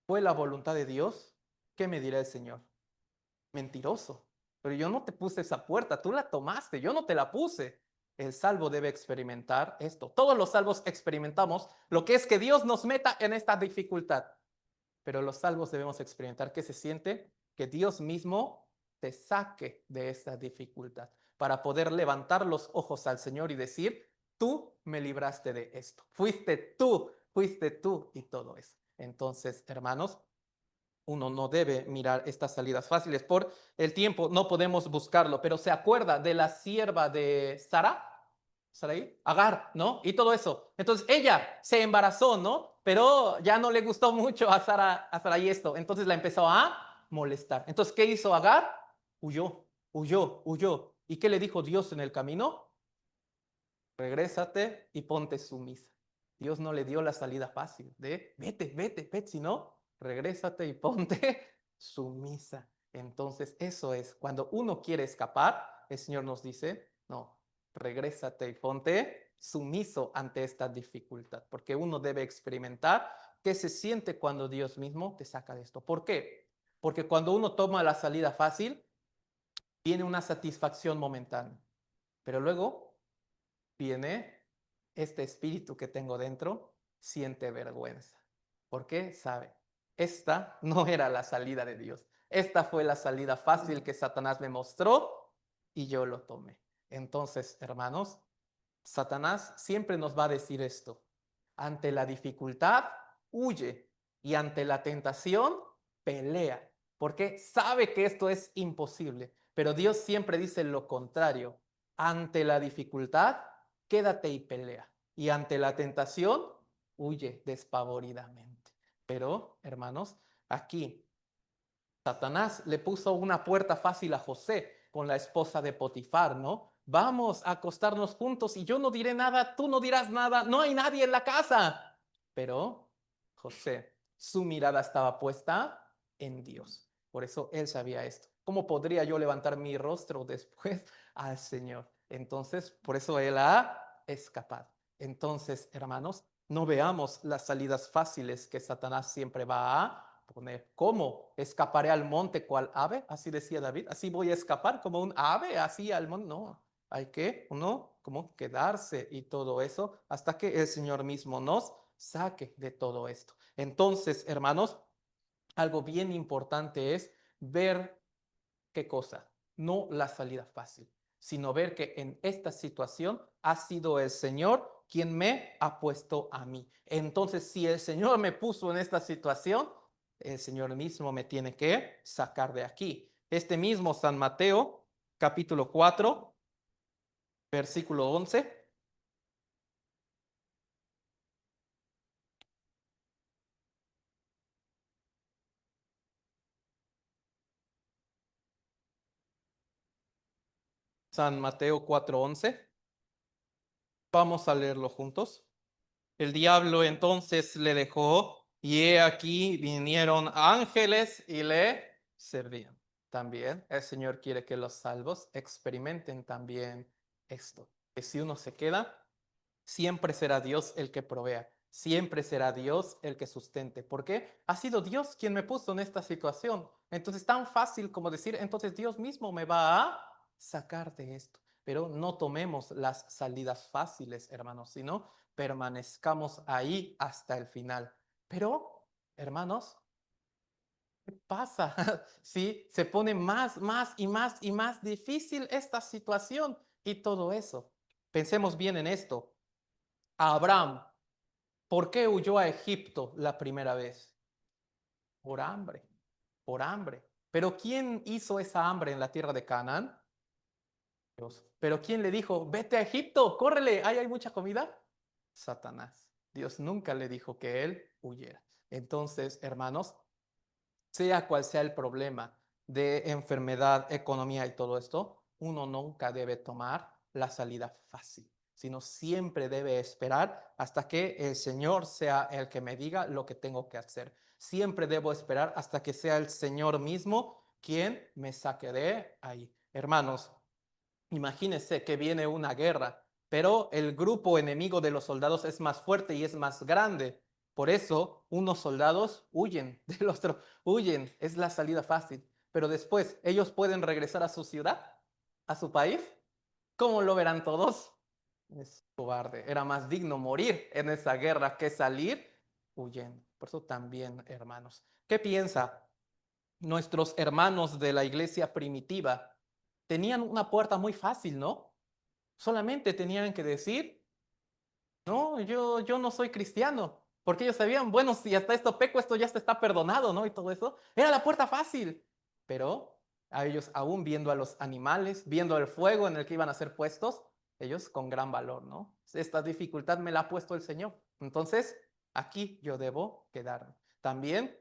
fue la voluntad de Dios, ¿qué me dirá el Señor? Mentiroso. Pero yo no te puse esa puerta, tú la tomaste, yo no te la puse. El salvo debe experimentar esto. Todos los salvos experimentamos lo que es que Dios nos meta en esta dificultad. Pero los salvos debemos experimentar que se siente que Dios mismo te saque de esa dificultad para poder levantar los ojos al Señor y decir, tú me libraste de esto, fuiste tú y todo eso. Entonces, hermanos, uno no debe mirar estas salidas fáciles por el tiempo, no podemos buscarlo, pero se acuerda de la sierva de Sara, Sarai, Agar, ¿no? Y todo eso. Entonces ella se embarazó, ¿no? Pero ya no le gustó mucho a Sarai esto. Entonces la empezó a molestar. Entonces, ¿qué hizo Agar? Huyó. ¿Y qué le dijo Dios en el camino? Regrésate y ponte sumisa. Dios no le dio la salida fácil de vete, si no, regrésate y ponte sumisa. Entonces, eso es, cuando uno quiere escapar, el Señor nos dice, no, regrésate y ponte sumiso ante esta dificultad, porque uno debe experimentar qué se siente cuando Dios mismo te saca de esto. ¿Por qué? Porque cuando uno toma la salida fácil, tiene una satisfacción momentánea, pero luego viene este espíritu que tengo dentro, siente vergüenza. ¿Por qué? Sabe, esta no era la salida de Dios. Esta fue la salida fácil que Satanás me mostró y yo lo tomé. Entonces, hermanos, Satanás siempre nos va a decir esto. Ante la dificultad, huye. Y ante la tentación, pelea. Porque sabe que esto es imposible. Pero Dios siempre dice lo contrario. Ante la dificultad, quédate y pelea. Y ante la tentación, huye despavoridamente. Pero, hermanos, aquí Satanás le puso una puerta fácil a José con la esposa de Potifar, ¿no? Vamos a acostarnos juntos y yo no diré nada, tú no dirás nada, no hay nadie en la casa. Pero José, su mirada estaba puesta en Dios. Por eso él sabía esto. ¿Cómo podría yo levantar mi rostro después al Señor? Entonces, por eso él ha escapado. Entonces, hermanos, no veamos las salidas fáciles que Satanás siempre va a poner. ¿Cómo? ¿Escaparé al monte cual ave? Así decía David. ¿Así voy a escapar como un ave así al monte? No, hay que uno como quedarse y todo eso hasta que el Señor mismo nos saque de todo esto. Entonces, hermanos, algo bien importante es ver qué cosa, no la salida fácil, sino ver que en esta situación ha sido el Señor quien me ha puesto a mí. Entonces, si el Señor me puso en esta situación, el Señor mismo me tiene que sacar de aquí. Este mismo San Mateo, capítulo 4, versículo 11. San Mateo 4:11. Vamos a leerlo juntos. El diablo entonces le dejó, y he aquí vinieron ángeles y le servían. También el Señor quiere que los salvos experimenten también esto, que si uno se queda, siempre será Dios el que provea, siempre será Dios el que sustente. ¿Por qué? Ha sido Dios quien me puso en esta situación. Entonces, tan fácil como decir, entonces Dios mismo me va a sacar de esto. Pero no tomemos las salidas fáciles, hermanos, sino permanezcamos ahí hasta el final. Pero, hermanos, ¿qué pasa? Sí, se pone más y más difícil esta situación y todo eso. Pensemos bien en esto. Abraham, ¿por qué huyó a Egipto la primera vez? Por hambre, por hambre. Pero ¿quién hizo esa hambre en la tierra de Canaán? Dios. Pero ¿quién le dijo, vete a Egipto, córrele, ahí hay mucha comida? Satanás. Dios nunca le dijo que él huyera. Entonces, hermanos, sea cual sea el problema de enfermedad, economía y todo esto, uno nunca debe tomar la salida fácil, sino siempre debe esperar hasta que el Señor sea el que me diga lo que tengo que hacer. Siempre debo esperar hasta que sea el Señor mismo quien me saque de ahí. Hermanos, imagínense que viene una guerra, pero el grupo enemigo de los soldados es más fuerte y es más grande. Por eso, unos soldados huyen del otro, huyen, es la salida fácil. Pero después, ellos pueden regresar a su ciudad, a su país. ¿Cómo lo verán todos? Es cobarde. Era más digno morir en esa guerra que salir huyendo. Por eso también, hermanos. ¿Qué piensa? Nuestros hermanos de la iglesia primitiva tenían una puerta muy fácil, ¿no? Solamente tenían que decir, no, yo no soy cristiano, porque ellos sabían, bueno, si hasta esto peco, esto ya está perdonado, ¿no? Y todo eso, era la puerta fácil, pero a ellos aún viendo a los animales, viendo el fuego en el que iban a ser puestos, ellos con gran valor, ¿no? Esta dificultad me la ha puesto el Señor, entonces aquí yo debo quedarme. También,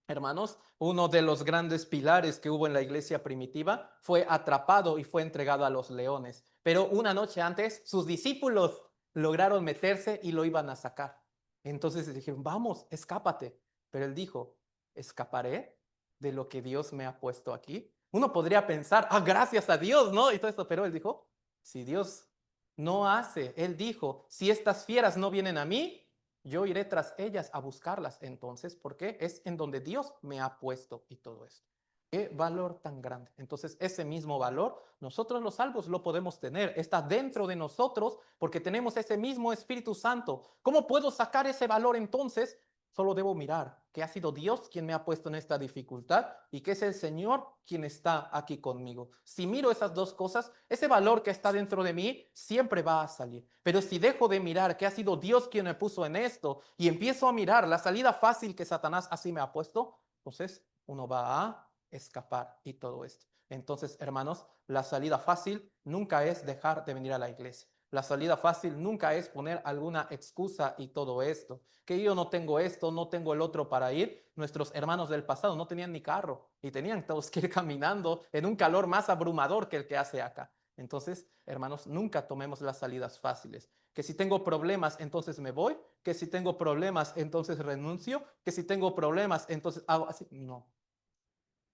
hermanos, uno de los grandes pilares que hubo en la iglesia primitiva fue atrapado y fue entregado a los leones. Pero una noche antes, sus discípulos lograron meterse y lo iban a sacar. Entonces le dijeron, vamos, escápate. Pero él dijo, escaparé de lo que Dios me ha puesto aquí. Uno podría pensar, ah, gracias a Dios, ¿no? Y todo esto, pero él dijo, si Dios no hace, él dijo, si estas fieras no vienen a mí, yo iré tras ellas a buscarlas entonces, porque es en donde Dios me ha puesto y todo esto. Qué valor tan grande. Entonces, ese mismo valor, nosotros los salvos lo podemos tener. Está dentro de nosotros porque tenemos ese mismo Espíritu Santo. ¿Cómo puedo sacar ese valor entonces? Solo debo mirar que ha sido Dios quien me ha puesto en esta dificultad y que es el Señor quien está aquí conmigo. Si miro esas dos cosas, ese valor que está dentro de mí siempre va a salir. Pero si dejo de mirar que ha sido Dios quien me puso en esto y empiezo a mirar la salida fácil que Satanás así me ha puesto, entonces uno va a escapar y todo esto. Entonces, hermanos, la salida fácil nunca es dejar de venir a la iglesia. La salida fácil nunca es poner alguna excusa y todo esto. Que yo no tengo esto, no tengo el otro para ir. Nuestros hermanos del pasado no tenían ni carro y tenían todos que ir caminando en un calor más abrumador que el que hace acá. Entonces, hermanos, nunca tomemos las salidas fáciles. Que si tengo problemas, entonces me voy. Que si tengo problemas, entonces renuncio. Que si tengo problemas, entonces hago así. No.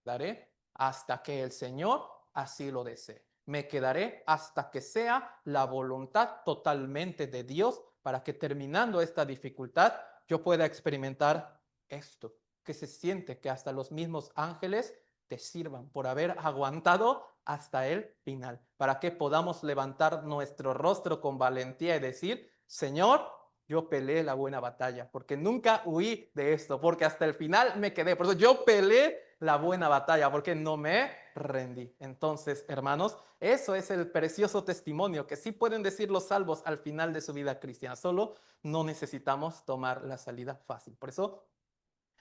Daré hasta que el Señor así lo desee. Me quedaré hasta que sea la voluntad totalmente de Dios para que terminando esta dificultad yo pueda experimentar esto, que se siente que hasta los mismos ángeles te sirvan por haber aguantado hasta el final, para que podamos levantar nuestro rostro con valentía y decir, Señor, yo peleé la buena batalla, porque nunca huí de esto, porque hasta el final me quedé. Por eso yo peleé la buena batalla, porque no me rendí. Entonces, hermanos, eso es el precioso testimonio que sí pueden decir los salvos al final de su vida cristiana. Solo no necesitamos tomar la salida fácil. Por eso,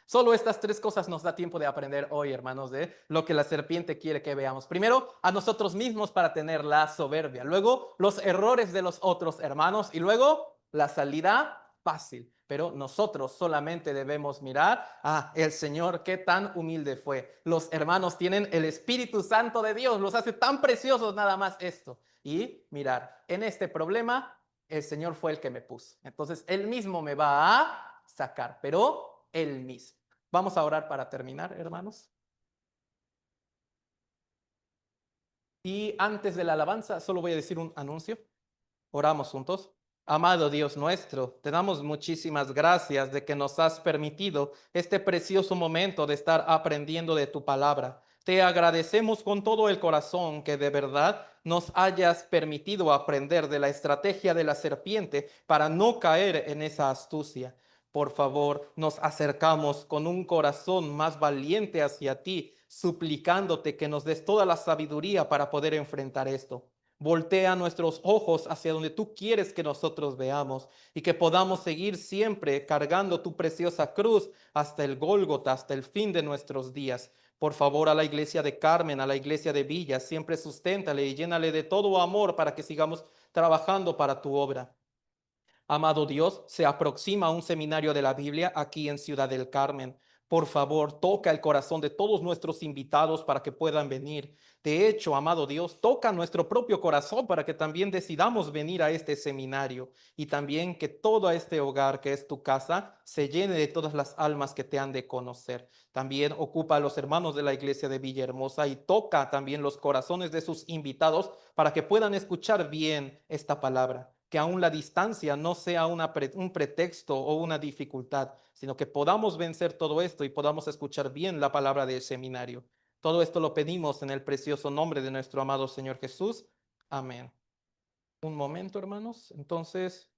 solo estas tres cosas nos da tiempo de aprender hoy, hermanos, de lo que la serpiente quiere que veamos. Primero, a nosotros mismos para tener la soberbia. Luego, los errores de los otros hermanos. Y luego, la salida fácil, pero nosotros solamente debemos mirar a el Señor, qué tan humilde fue. Los hermanos tienen el Espíritu Santo de Dios, los hace tan preciosos nada más esto. Y mirar, en este problema, el Señor fue el que me puso. Entonces, Él mismo me va a sacar, pero Él mismo. Vamos a orar para terminar, hermanos. Y antes de la alabanza, solo voy a decir un anuncio. Oramos juntos. Amado Dios nuestro, te damos muchísimas gracias de que nos has permitido este precioso momento de estar aprendiendo de tu palabra. Te agradecemos con todo el corazón que de verdad nos hayas permitido aprender de la estrategia de la serpiente para no caer en esa astucia. Por favor, nos acercamos con un corazón más valiente hacia ti, suplicándote que nos des toda la sabiduría para poder enfrentar esto. Voltea nuestros ojos hacia donde tú quieres que nosotros veamos y que podamos seguir siempre cargando tu preciosa cruz hasta el Gólgota, hasta el fin de nuestros días. Por favor, a la iglesia de Carmen, a la iglesia de Villa, siempre susténtale y llénale de todo amor para que sigamos trabajando para tu obra. Amado Dios, se aproxima un seminario de la Biblia aquí en Ciudad del Carmen. Por favor, toca el corazón de todos nuestros invitados para que puedan venir. De hecho, amado Dios, toca nuestro propio corazón para que también decidamos venir a este seminario y también que todo este hogar que es tu casa se llene de todas las almas que te han de conocer. También ocupa a los hermanos de la iglesia de Villahermosa y toca también los corazones de sus invitados para que puedan escuchar bien esta palabra, que aún la distancia no sea un pretexto o una dificultad, sino que podamos vencer todo esto y podamos escuchar bien la palabra del seminario. Todo esto lo pedimos en el precioso nombre de nuestro amado Señor Jesús. Amén. Un momento, hermanos. Entonces,